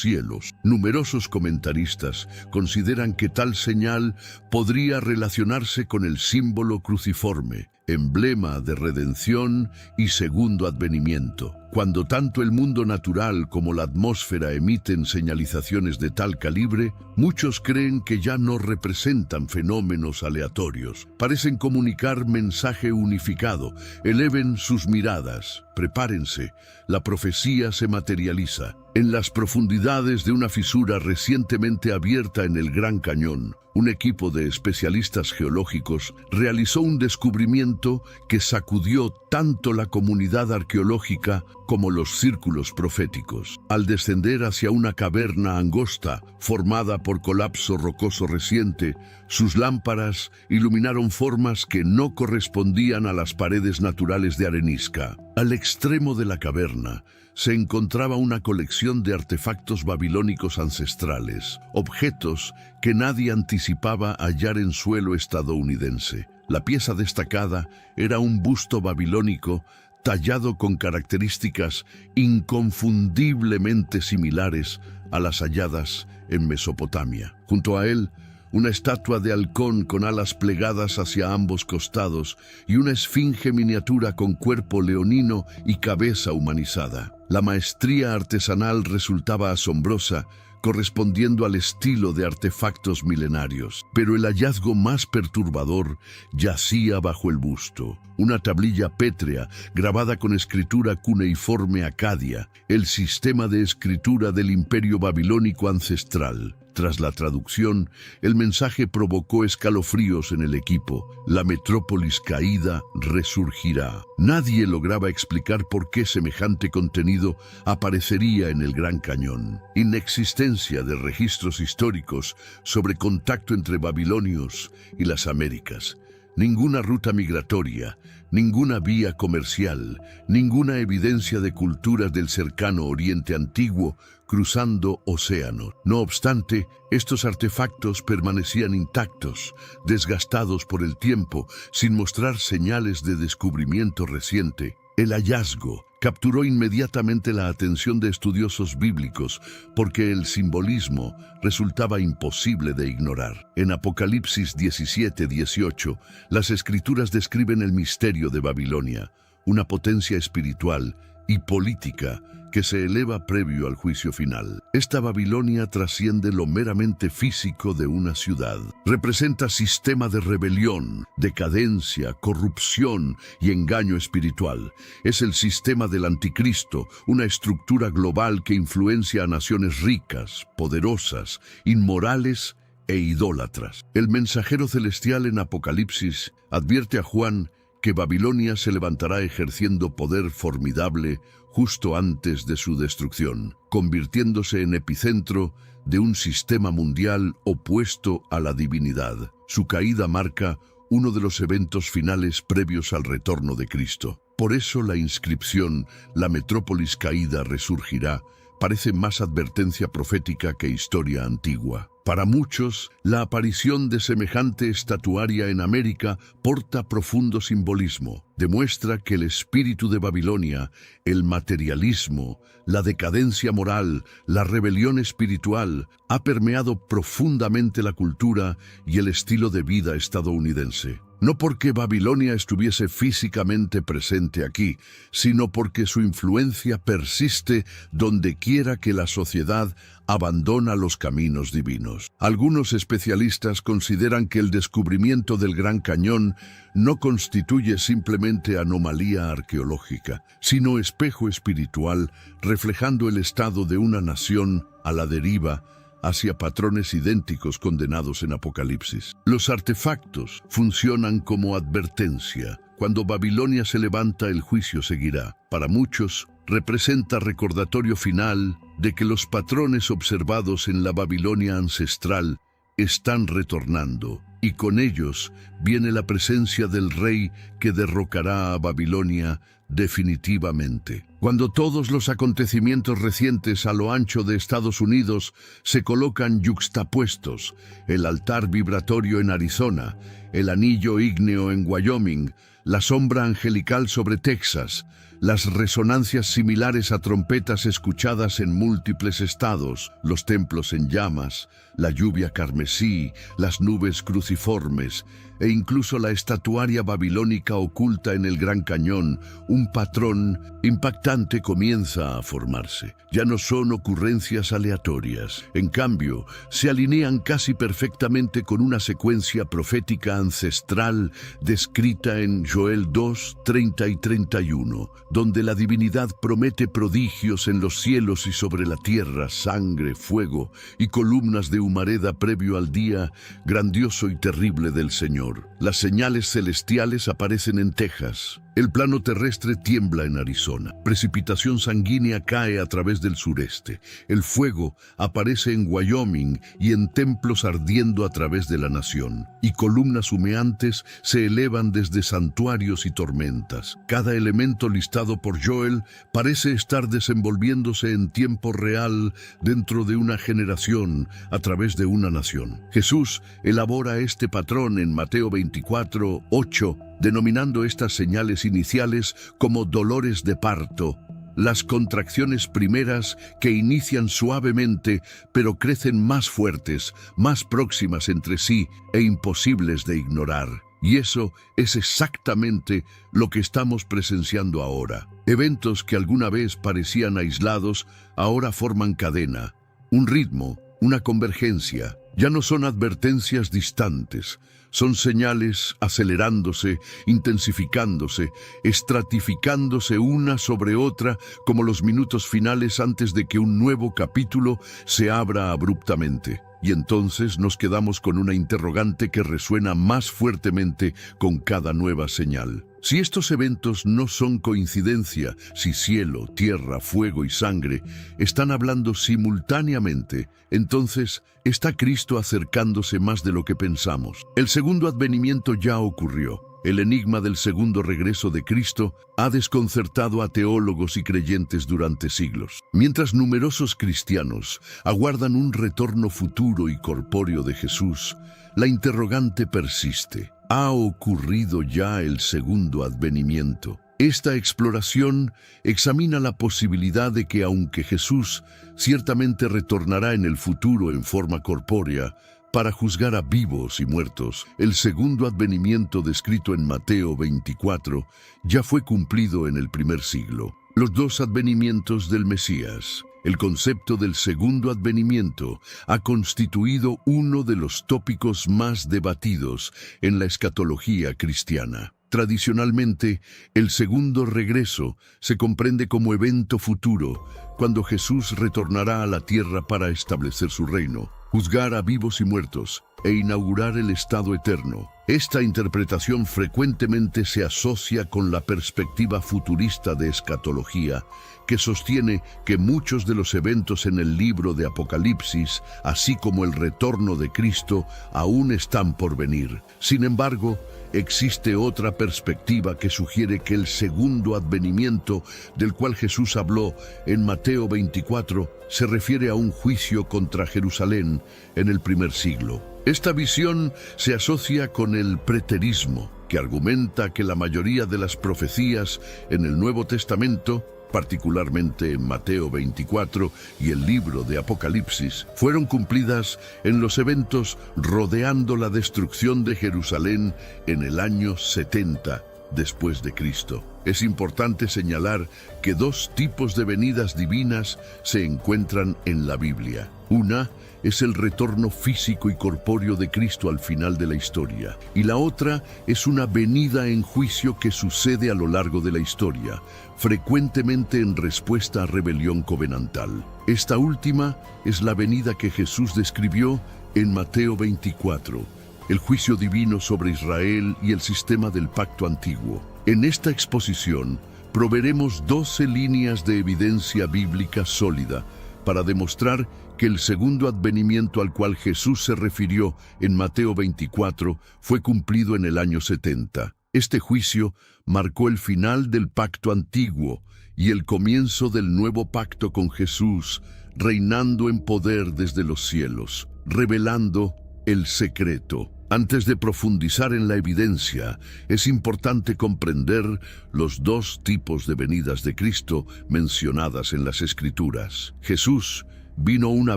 Speaker 2: cielos. Numerosos comentaristas consideran que tal señal podría relacionarse con el símbolo cruciforme, emblema de redención y segundo advenimiento. Cuando tanto el mundo natural como la atmósfera emiten señalizaciones de tal calibre, muchos creen que ya no representan fenómenos aleatorios. Parecen comunicar mensaje unificado. Eleven sus miradas. Prepárense. La profecía se materializa. En las profundidades de una fisura recientemente abierta en el Gran Cañón, un equipo de especialistas geológicos realizó un descubrimiento que sacudió tanto la comunidad arqueológica como los círculos proféticos. Al descender hacia una caverna angosta formada por colapso rocoso reciente, sus lámparas iluminaron formas que no correspondían a las paredes naturales de arenisca. Al extremo de la caverna se encontraba una colección de artefactos babilónicos ancestrales, objetos que nadie anticipaba hallar en suelo estadounidense. La pieza destacada era un busto babilónico tallado con características inconfundiblemente similares a las halladas en Mesopotamia. Junto a él, una estatua de halcón con alas plegadas hacia ambos costados y una esfinge miniatura con cuerpo leonino y cabeza humanizada. La maestría artesanal resultaba asombrosa, correspondiendo al estilo de artefactos milenarios. Pero el hallazgo más perturbador yacía bajo el busto. Una tablilla pétrea grabada con escritura cuneiforme acadia, el sistema de escritura del imperio babilónico ancestral. Tras la traducción, el mensaje provocó escalofríos en el equipo. La metrópolis caída resurgirá. Nadie lograba explicar por qué semejante contenido aparecería en el Gran Cañón. Inexistencia de registros históricos sobre contacto entre babilonios y las Américas. Ninguna ruta migratoria, ninguna vía comercial, ninguna evidencia de culturas del cercano Oriente Antiguo cruzando océanos. No obstante, estos artefactos permanecían intactos, desgastados por el tiempo, sin mostrar señales de descubrimiento reciente. El hallazgo capturó inmediatamente la atención de estudiosos bíblicos porque el simbolismo resultaba imposible de ignorar. En Apocalipsis 17:18, las escrituras describen el misterio de Babilonia, una potencia espiritual y política que se eleva previo al juicio final. Esta Babilonia trasciende lo meramente físico de una ciudad. Representa sistema de rebelión, decadencia, corrupción y engaño espiritual. Es el sistema del anticristo, una estructura global que influencia a naciones ricas, poderosas, inmorales e idólatras. El mensajero celestial en Apocalipsis advierte a Juan que Babilonia se levantará ejerciendo poder formidable justo antes de su destrucción, convirtiéndose en epicentro de un sistema mundial opuesto a la divinidad. Su caída marca uno de los eventos finales previos al retorno de Cristo. Por eso la inscripción «La metrópolis caída resurgirá» parece más advertencia profética que historia antigua. Para muchos, la aparición de semejante estatuaria en América porta profundo simbolismo. Demuestra que el espíritu de Babilonia, el materialismo, la decadencia moral, la rebelión espiritual, ha permeado profundamente la cultura y el estilo de vida estadounidense. No porque Babilonia estuviese físicamente presente aquí, sino porque su influencia persiste donde quiera que la sociedad abandona los caminos divinos. Algunos especialistas consideran que el descubrimiento del Gran Cañón no constituye simplemente anomalía arqueológica, sino espejo espiritual reflejando el estado de una nación a la deriva hacia patrones idénticos condenados en Apocalipsis. Los artefactos funcionan como advertencia. Cuando Babilonia se levanta, el juicio seguirá. Para muchos, representa recordatorio final de que los patrones observados en la Babilonia ancestral están retornando, y con ellos viene la presencia del rey que derrocará a Babilonia definitivamente. Cuando todos los acontecimientos recientes a lo ancho de Estados Unidos se colocan yuxtapuestos, el altar vibratorio en Arizona, el anillo ígneo en Wyoming, la sombra angelical sobre Texas, las resonancias similares a trompetas escuchadas en múltiples estados, los templos en llamas, la lluvia carmesí, las nubes cruciformes, e incluso la estatuaria babilónica oculta en el Gran Cañón, un patrón impactante comienza a formarse. Ya no son ocurrencias aleatorias. En cambio, se alinean casi perfectamente con una secuencia profética ancestral descrita en Joel 2, 30 y 31, donde la divinidad promete prodigios en los cielos y sobre la tierra, sangre, fuego y columnas de humareda previo al día grandioso y terrible del Señor. Las señales celestiales aparecen en Texas. El plano terrestre tiembla en Arizona. Precipitación sanguínea cae a través del sureste. El fuego aparece en Wyoming y en templos ardiendo a través de la nación. Y columnas humeantes se elevan desde santuarios y tormentas. Cada elemento listado por Joel parece estar desenvolviéndose en tiempo real dentro de una generación a través de una nación. Jesús elabora este patrón en Mateo 24, 8, denominando estas señales iniciales como dolores de parto, las contracciones primeras que inician suavemente pero crecen más fuertes, más próximas entre sí e imposibles de ignorar. Y eso es exactamente lo que estamos presenciando ahora. Eventos que alguna vez parecían aislados ahora forman cadena, un ritmo, una convergencia. Ya no son advertencias distantes, son señales acelerándose, intensificándose, estratificándose una sobre otra como los minutos finales antes de que un nuevo capítulo se abra abruptamente. Y entonces nos quedamos con una interrogante que resuena más fuertemente con cada nueva señal. Si estos eventos no son coincidencia, si cielo, tierra, fuego y sangre están hablando simultáneamente, entonces está Cristo acercándose más de lo que pensamos. El segundo advenimiento ya ocurrió. El enigma del segundo regreso de Cristo ha desconcertado a teólogos y creyentes durante siglos. Mientras numerosos cristianos aguardan un retorno futuro y corpóreo de Jesús, la interrogante persiste. ¿Ha ocurrido ya el segundo advenimiento? Esta exploración examina la posibilidad de que, aunque Jesús ciertamente retornará en el futuro en forma corpórea, para juzgar a vivos y muertos, el segundo advenimiento descrito en Mateo 24 ya fue cumplido en el primer siglo. Los dos advenimientos del Mesías. El concepto del segundo advenimiento ha constituido uno de los tópicos más debatidos en la escatología cristiana. Tradicionalmente, el segundo regreso se comprende como evento futuro, cuando Jesús retornará a la tierra para establecer su reino, juzgar a vivos y muertos e inaugurar el estado eterno. Esta interpretación frecuentemente se asocia con la perspectiva futurista de escatología, que sostiene que muchos de los eventos en el libro de Apocalipsis, así como el retorno de Cristo, aún están por venir. Sin embargo, existe otra perspectiva que sugiere que el segundo advenimiento del cual Jesús habló en Mateo 24 se refiere a un juicio contra Jerusalén en el primer siglo. Esta visión se asocia con el preterismo, que argumenta que la mayoría de las profecías en el Nuevo Testamento, particularmente en Mateo 24 y el libro de Apocalipsis, fueron cumplidas en los eventos rodeando la destrucción de Jerusalén en el año 70 después de Cristo. Es importante señalar que dos tipos de venidas divinas se encuentran en la Biblia. Una es el retorno físico y corpóreo de Cristo al final de la historia, y la otra es una venida en juicio que sucede a lo largo de la historia, frecuentemente en respuesta a rebelión covenantal. Esta última es la venida que Jesús describió en Mateo 24, el juicio divino sobre Israel y el sistema del pacto antiguo. En esta exposición proveeremos 12 líneas de evidencia bíblica sólida para demostrar que el segundo advenimiento al cual Jesús se refirió en Mateo 24 fue cumplido en el año 70. Este juicio marcó el final del pacto antiguo y el comienzo del nuevo pacto con Jesús, reinando en poder desde los cielos, revelando el secreto. Antes de profundizar en la evidencia, es importante comprender los dos tipos de venidas de Cristo mencionadas en las Escrituras. Jesús vino una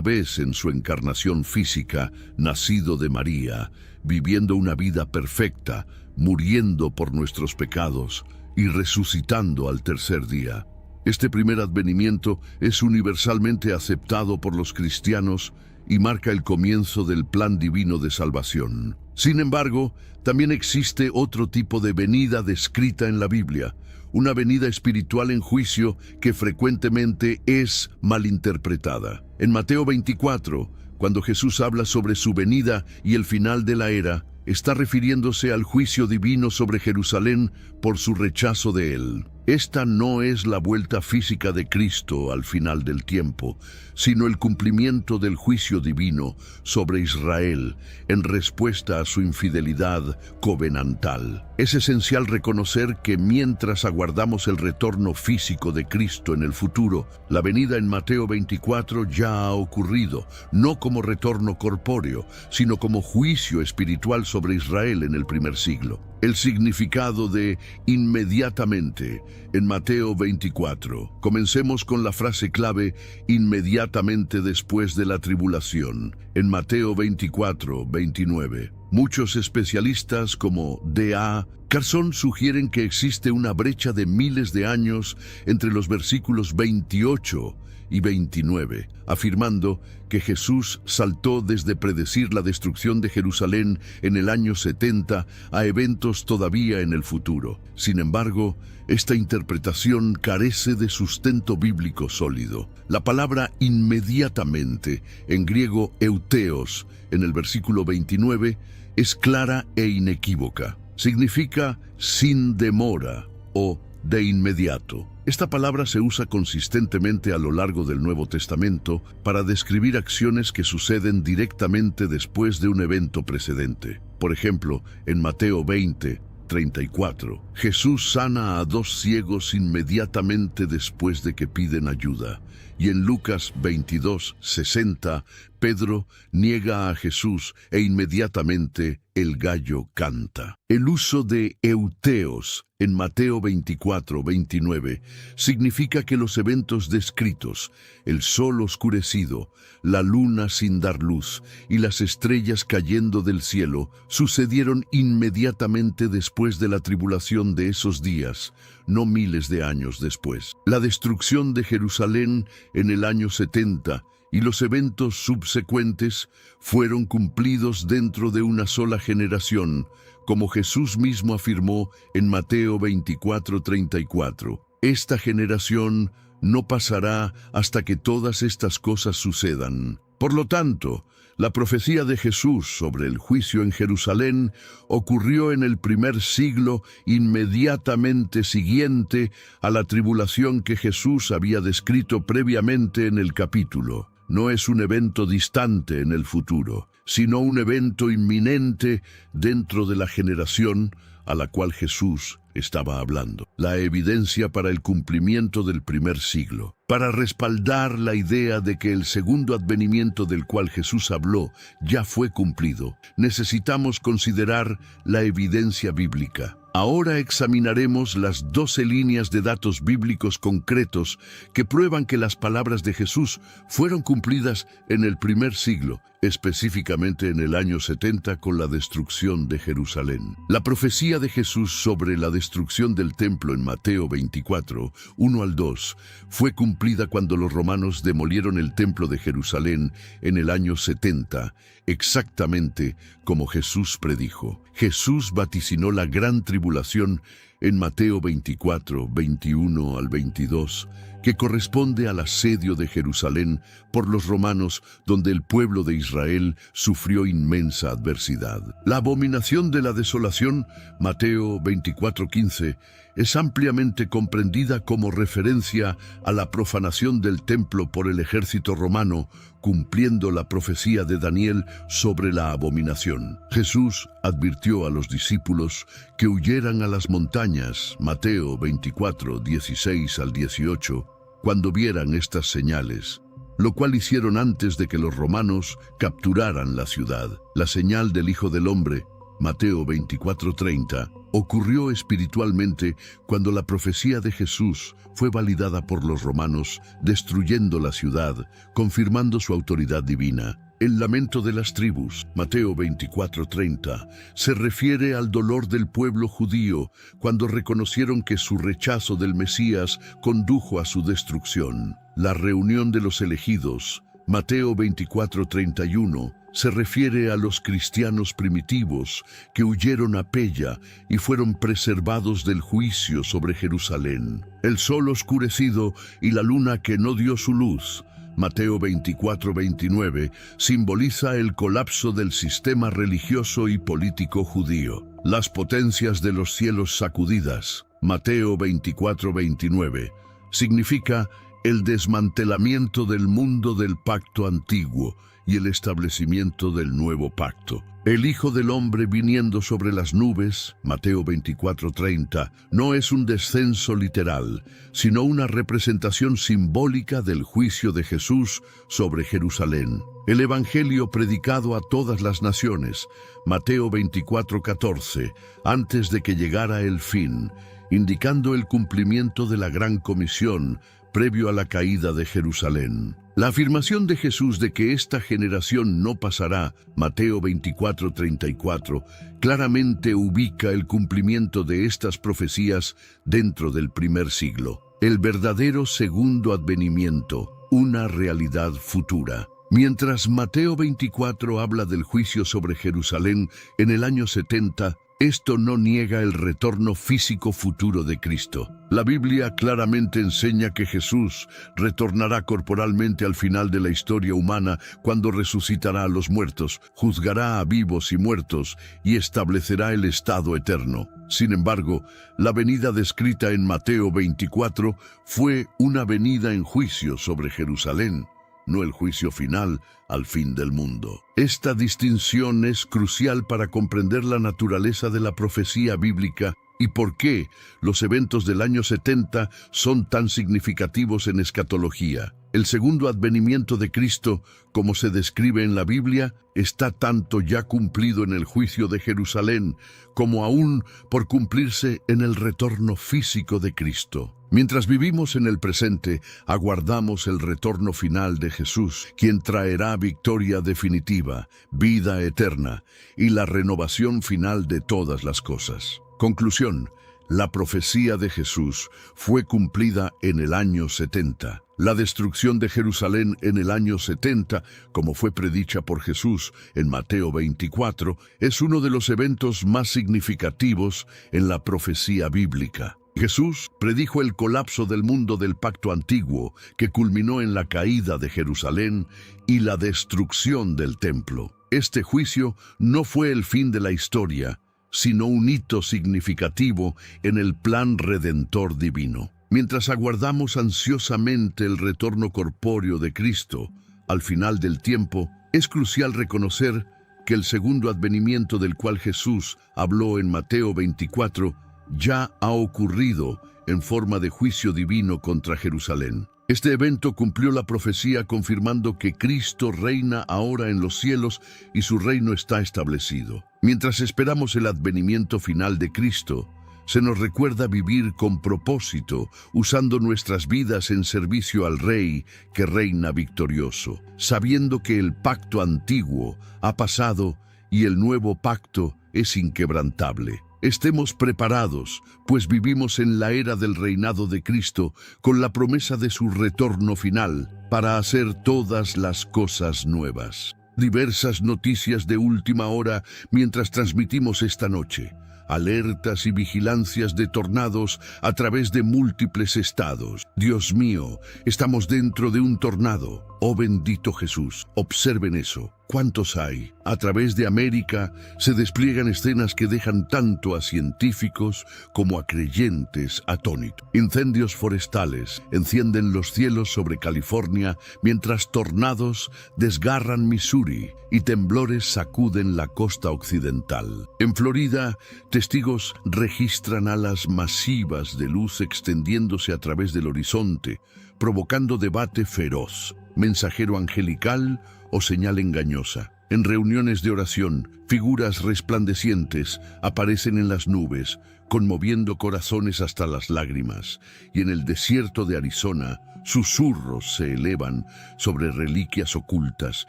Speaker 2: vez en su encarnación física, nacido de María, viviendo una vida perfecta, muriendo por nuestros pecados y resucitando al tercer día. Este primer advenimiento es universalmente aceptado por los cristianos y marca el comienzo del plan divino de salvación. Sin embargo, también existe otro tipo de venida descrita en la Biblia, una venida espiritual en juicio que frecuentemente es malinterpretada. En Mateo 24, cuando Jesús habla sobre su venida y el final de la era, está refiriéndose al juicio divino sobre Jerusalén por su rechazo de él. Esta no es la vuelta física de Cristo al final del tiempo, sino el cumplimiento del juicio divino sobre Israel en respuesta a su infidelidad covenantal. Es esencial reconocer que mientras aguardamos el retorno físico de Cristo en el futuro, la venida en Mateo 24 ya ha ocurrido, no como retorno corpóreo, sino como juicio espiritual sobre Israel en el primer siglo. El significado de inmediatamente en Mateo 24. Comencemos con la frase clave inmediatamente después de la tribulación. En Mateo 24, 29. Muchos especialistas como D.A. Carson sugieren que existe una brecha de miles de años entre los versículos 28 y 29, afirmando que Jesús saltó desde predecir la destrucción de Jerusalén en el año 70 a eventos todavía en el futuro. Sin embargo, esta interpretación carece de sustento bíblico sólido. La palabra inmediatamente, en griego euteos, en el versículo 29, es clara e inequívoca. Significa sin demora o de inmediato. Esta palabra se usa consistentemente a lo largo del Nuevo Testamento para describir acciones que suceden directamente después de un evento precedente. Por ejemplo, en Mateo 20, 34, Jesús sana a 2 ciegos inmediatamente después de que piden ayuda. Y en Lucas 22, 60, Pedro niega a Jesús e inmediatamente el gallo canta. El uso de euteos en Mateo 24, 29 significa que los eventos descritos, el sol oscurecido, la luna sin dar luz y las estrellas cayendo del cielo, sucedieron inmediatamente después de la tribulación de esos días, no miles de años después. La destrucción de Jerusalén en el año 70 y los eventos subsecuentes fueron cumplidos dentro de una sola generación, como Jesús mismo afirmó en Mateo 24, 34. Esta generación no pasará hasta que todas estas cosas sucedan. Por lo tanto, la profecía de Jesús sobre el juicio en Jerusalén ocurrió en el primer siglo inmediatamente siguiente a la tribulación que Jesús había descrito previamente en el capítulo. No es un evento distante en el futuro, sino un evento inminente dentro de la generación a la cual Jesús estaba hablando. La evidencia para el cumplimiento del primer siglo. Para respaldar la idea de que el segundo advenimiento del cual Jesús habló ya fue cumplido, necesitamos considerar la evidencia bíblica. Ahora examinaremos las 12 líneas de datos bíblicos concretos que prueban que las palabras de Jesús fueron cumplidas en el primer siglo, específicamente en el año 70 con la destrucción de Jerusalén. La profecía de Jesús sobre la destrucción del templo en Mateo 24, 1 al 2, fue cumplida cuando los romanos demolieron el templo de Jerusalén en el año 70, exactamente como Jesús predijo. Jesús vaticinó la gran tribulación en Mateo 24, 21 al 22, que corresponde al asedio de Jerusalén por los romanos, donde el pueblo de Israel sufrió inmensa adversidad. La abominación de la desolación, Mateo 24:15, es ampliamente comprendida como referencia a la profanación del templo por el ejército romano, cumpliendo la profecía de Daniel sobre la abominación. Jesús advirtió a los discípulos que huyeran a las montañas, Mateo 24, 16 al 18, cuando vieran estas señales, lo cual hicieron antes de que los romanos capturaran la ciudad. La señal del Hijo del Hombre Mateo 24:30, ocurrió espiritualmente cuando la profecía de Jesús fue validada por los romanos, destruyendo la ciudad, confirmando su autoridad divina. El lamento de las tribus, Mateo 24:30, se refiere al dolor del pueblo judío cuando reconocieron que su rechazo del Mesías condujo a su destrucción. La reunión de los elegidos, Mateo 24:31, se refiere a los cristianos primitivos que huyeron a Pella y fueron preservados del juicio sobre Jerusalén. El sol oscurecido y la luna que no dio su luz, Mateo 24:29, simboliza el colapso del sistema religioso y político judío. Las potencias de los cielos sacudidas, Mateo 24:29, significa el desmantelamiento del mundo del pacto antiguo y el establecimiento del nuevo pacto. El Hijo del Hombre viniendo sobre las nubes, Mateo 24:30, no es un descenso literal, sino una representación simbólica del juicio de Jesús sobre Jerusalén. El Evangelio predicado a todas las naciones, Mateo 24:14, antes de que llegara el fin, indicando el cumplimiento de la gran comisión previo a la caída de Jerusalén. La afirmación de Jesús de que esta generación no pasará, Mateo 24:34, claramente ubica el cumplimiento de estas profecías dentro del primer siglo. El verdadero segundo advenimiento, una realidad futura. Mientras Mateo 24 habla del juicio sobre Jerusalén en el año 70, esto no niega el retorno físico futuro de Cristo. La Biblia claramente enseña que Jesús retornará corporalmente al final de la historia humana cuando resucitará a los muertos, juzgará a vivos y muertos y establecerá el estado eterno. Sin embargo, la venida descrita en Mateo 24 fue una venida en juicio sobre Jerusalén, no el juicio final al fin del mundo. Esta distinción es crucial para comprender la naturaleza de la profecía bíblica y por qué los eventos del año 70 son tan significativos en escatología. El segundo advenimiento de Cristo, como se describe en la Biblia, está tanto ya cumplido en el juicio de Jerusalén, como aún por cumplirse en el retorno físico de Cristo. Mientras vivimos en el presente, aguardamos el retorno final de Jesús, quien traerá victoria definitiva, vida eterna y la renovación final de todas las cosas. Conclusión: la profecía de Jesús fue cumplida en el año 70. La destrucción de Jerusalén en el año 70, como fue predicha por Jesús en Mateo 24, es uno de los eventos más significativos en la profecía bíblica. Jesús predijo el colapso del mundo del pacto antiguo, que culminó en la caída de Jerusalén y la destrucción del templo. Este juicio no fue el fin de la historia, sino un hito significativo en el plan redentor divino. Mientras aguardamos ansiosamente el retorno corpóreo de Cristo al final del tiempo, es crucial reconocer que el segundo advenimiento del cual Jesús habló en Mateo 24 ya ha ocurrido en forma de juicio divino contra Jerusalén. Este evento cumplió la profecía confirmando que Cristo reina ahora en los cielos y su reino está establecido. Mientras esperamos el advenimiento final de Cristo, se nos recuerda vivir con propósito, usando nuestras vidas en servicio al Rey que reina victorioso, sabiendo que el pacto antiguo ha pasado y el nuevo pacto es inquebrantable. Estemos preparados, pues vivimos en la era del reinado de Cristo con la promesa de su retorno final para hacer todas las cosas nuevas. Diversas noticias de última hora mientras transmitimos esta noche. Alertas y vigilancias de tornados a través de múltiples estados. Dios mío, estamos dentro de un tornado. Oh bendito Jesús, observen eso. ¿Cuántos hay? A través de América se despliegan escenas que dejan tanto a científicos como a creyentes atónitos. Incendios forestales encienden los cielos sobre California mientras tornados desgarran Missouri y temblores sacuden la costa occidental. En Florida, testigos registran alas masivas de luz extendiéndose a través del horizonte, provocando debate feroz. ¿Mensajero angelical o señal engañosa? En reuniones de oración, figuras resplandecientes aparecen en las nubes, conmoviendo corazones hasta las lágrimas, y en el desierto de Arizona, susurros se elevan sobre reliquias ocultas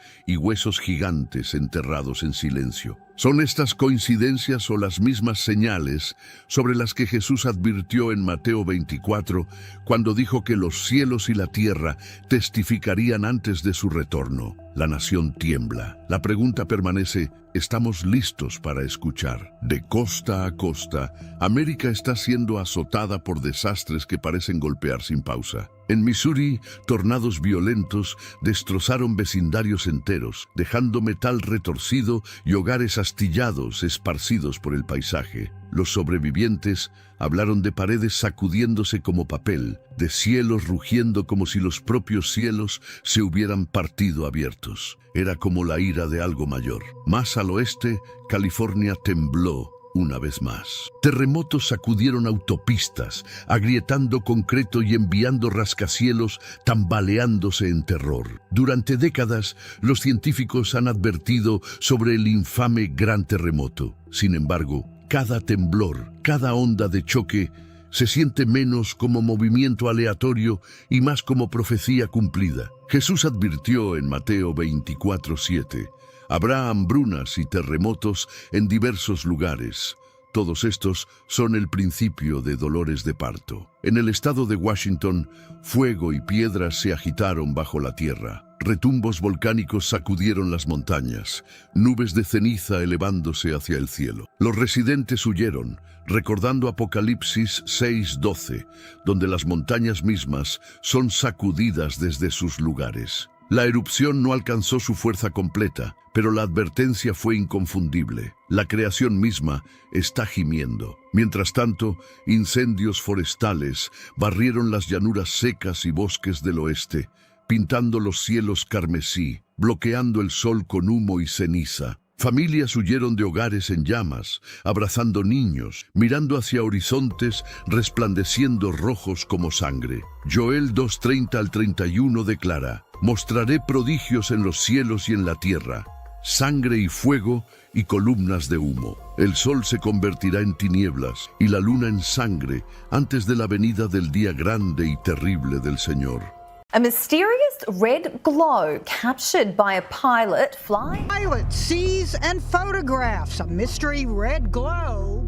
Speaker 2: y huesos gigantes enterrados en silencio. ¿Son estas coincidencias o las mismas señales sobre las que Jesús advirtió en Mateo 24, cuando dijo que los cielos y la tierra testificarían antes de su retorno? La nación tiembla. La pregunta permanece: ¿estamos listos para escuchar? De costa a costa, América está siendo azotada por desastres que parecen golpear sin pausa. En Missouri, tornados violentos destrozaron vecindarios enteros, dejando metal retorcido y hogares astillados esparcidos por el paisaje. Los sobrevivientes hablaron de paredes sacudiéndose como papel, de cielos rugiendo como si los propios cielos se hubieran partido abiertos. Era como la ira de algo mayor. Más al oeste, California tembló una vez más. Terremotos sacudieron autopistas, agrietando concreto y enviando rascacielos tambaleándose en terror. Durante décadas, los científicos han advertido sobre el infame gran terremoto. Sin embargo, cada temblor, cada onda de choque, se siente menos como movimiento aleatorio y más como profecía cumplida. Jesús advirtió en Mateo 24:7: habrá hambrunas y terremotos en diversos lugares. Todos estos son el principio de dolores de parto. En el estado de Washington, fuego y piedras se agitaron bajo la tierra. Retumbos volcánicos sacudieron las montañas, nubes de ceniza elevándose hacia el cielo. Los residentes huyeron, recordando Apocalipsis 6:12, donde las montañas mismas son sacudidas desde sus lugares. La erupción no alcanzó su fuerza completa, pero la advertencia fue inconfundible. La creación misma está gimiendo. Mientras tanto, incendios forestales barrieron las llanuras secas y bosques del oeste, pintando los cielos carmesí, bloqueando el sol con humo y ceniza. Familias huyeron de hogares en llamas, abrazando niños, mirando hacia horizontes resplandeciendo rojos como sangre. Joel 2:30-31 declara: mostraré prodigios en los cielos y en la tierra, sangre y fuego y columnas de humo. El sol se convertirá en tinieblas y la luna en sangre antes de la venida del día grande y terrible del Señor.
Speaker 4: A mysterious red glow captured by a pilot flying.
Speaker 5: Pilot sees and photographs a mystery red glow.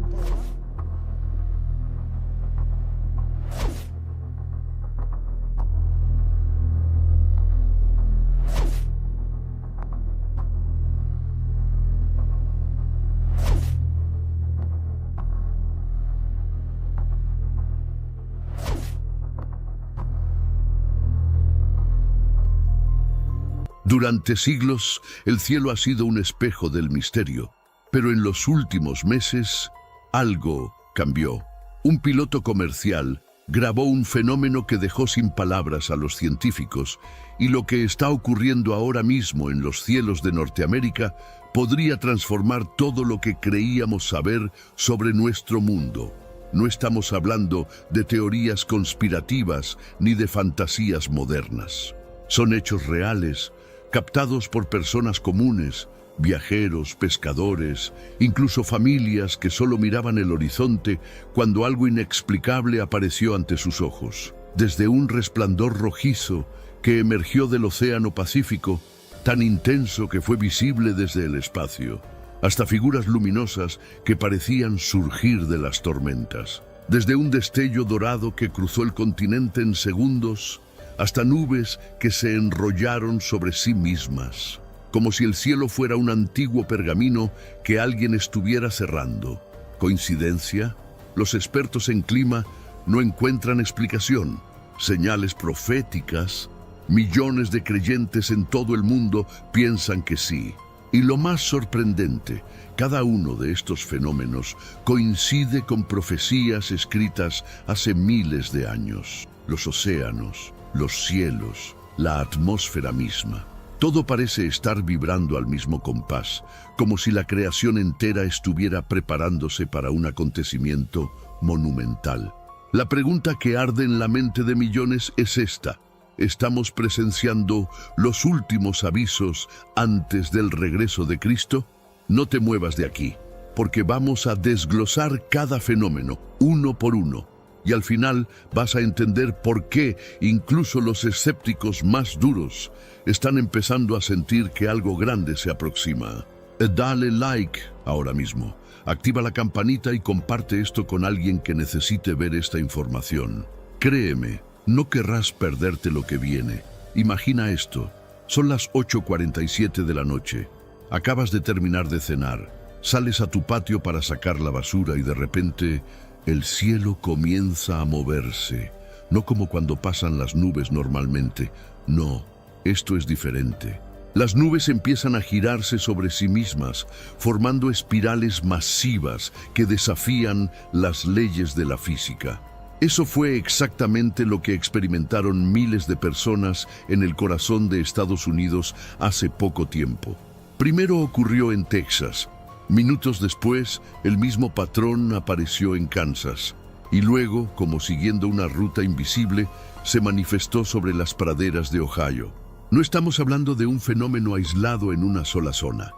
Speaker 2: Durante siglos, el cielo ha sido un espejo del misterio, pero en los últimos meses, algo cambió. Un piloto comercial grabó un fenómeno que dejó sin palabras a los científicos, y lo que está ocurriendo ahora mismo en los cielos de Norteamérica podría transformar todo lo que creíamos saber sobre nuestro mundo. No estamos hablando de teorías conspirativas ni de fantasías modernas. Son hechos reales, captados por personas comunes, viajeros, pescadores, incluso familias que solo miraban el horizonte cuando algo inexplicable apareció ante sus ojos. Desde un resplandor rojizo que emergió del Océano Pacífico, tan intenso que fue visible desde el espacio, hasta figuras luminosas que parecían surgir de las tormentas. Desde un destello dorado que cruzó el continente en segundos, hasta nubes que se enrollaron sobre sí mismas, como si el cielo fuera un antiguo pergamino que alguien estuviera cerrando. ¿Coincidencia? Los expertos en clima no encuentran explicación. Señales proféticas. Millones de creyentes en todo el mundo piensan que sí. Y lo más sorprendente, cada uno de estos fenómenos coincide con profecías escritas hace miles de años. Los océanos, los cielos, la atmósfera misma. Todo parece estar vibrando al mismo compás, como si la creación entera estuviera preparándose para un acontecimiento monumental. La pregunta que arde en la mente de millones es esta: ¿estamos presenciando los últimos avisos antes del regreso de Cristo? No te muevas de aquí, porque vamos a desglosar cada fenómeno, uno por uno, y al final vas a entender por qué incluso los escépticos más duros están empezando a sentir que algo grande se aproxima. Dale like ahora mismo, activa la campanita y comparte esto con alguien que necesite ver esta información. Créeme, no querrás perderte lo que viene. Imagina esto, son las 8:47 de la noche, acabas de terminar de cenar, sales a tu patio para sacar la basura y de repente el cielo comienza a moverse, no como cuando pasan las nubes normalmente, no, esto es diferente. Las nubes empiezan a girarse sobre sí mismas, formando espirales masivas que desafían las leyes de la física. Eso fue exactamente lo que experimentaron miles de personas en el corazón de Estados Unidos hace poco tiempo. Primero ocurrió en Texas. Minutos después, el mismo patrón apareció en Kansas. Y luego, como siguiendo una ruta invisible, se manifestó sobre las praderas de Ohio. No estamos hablando de un fenómeno aislado en una sola zona.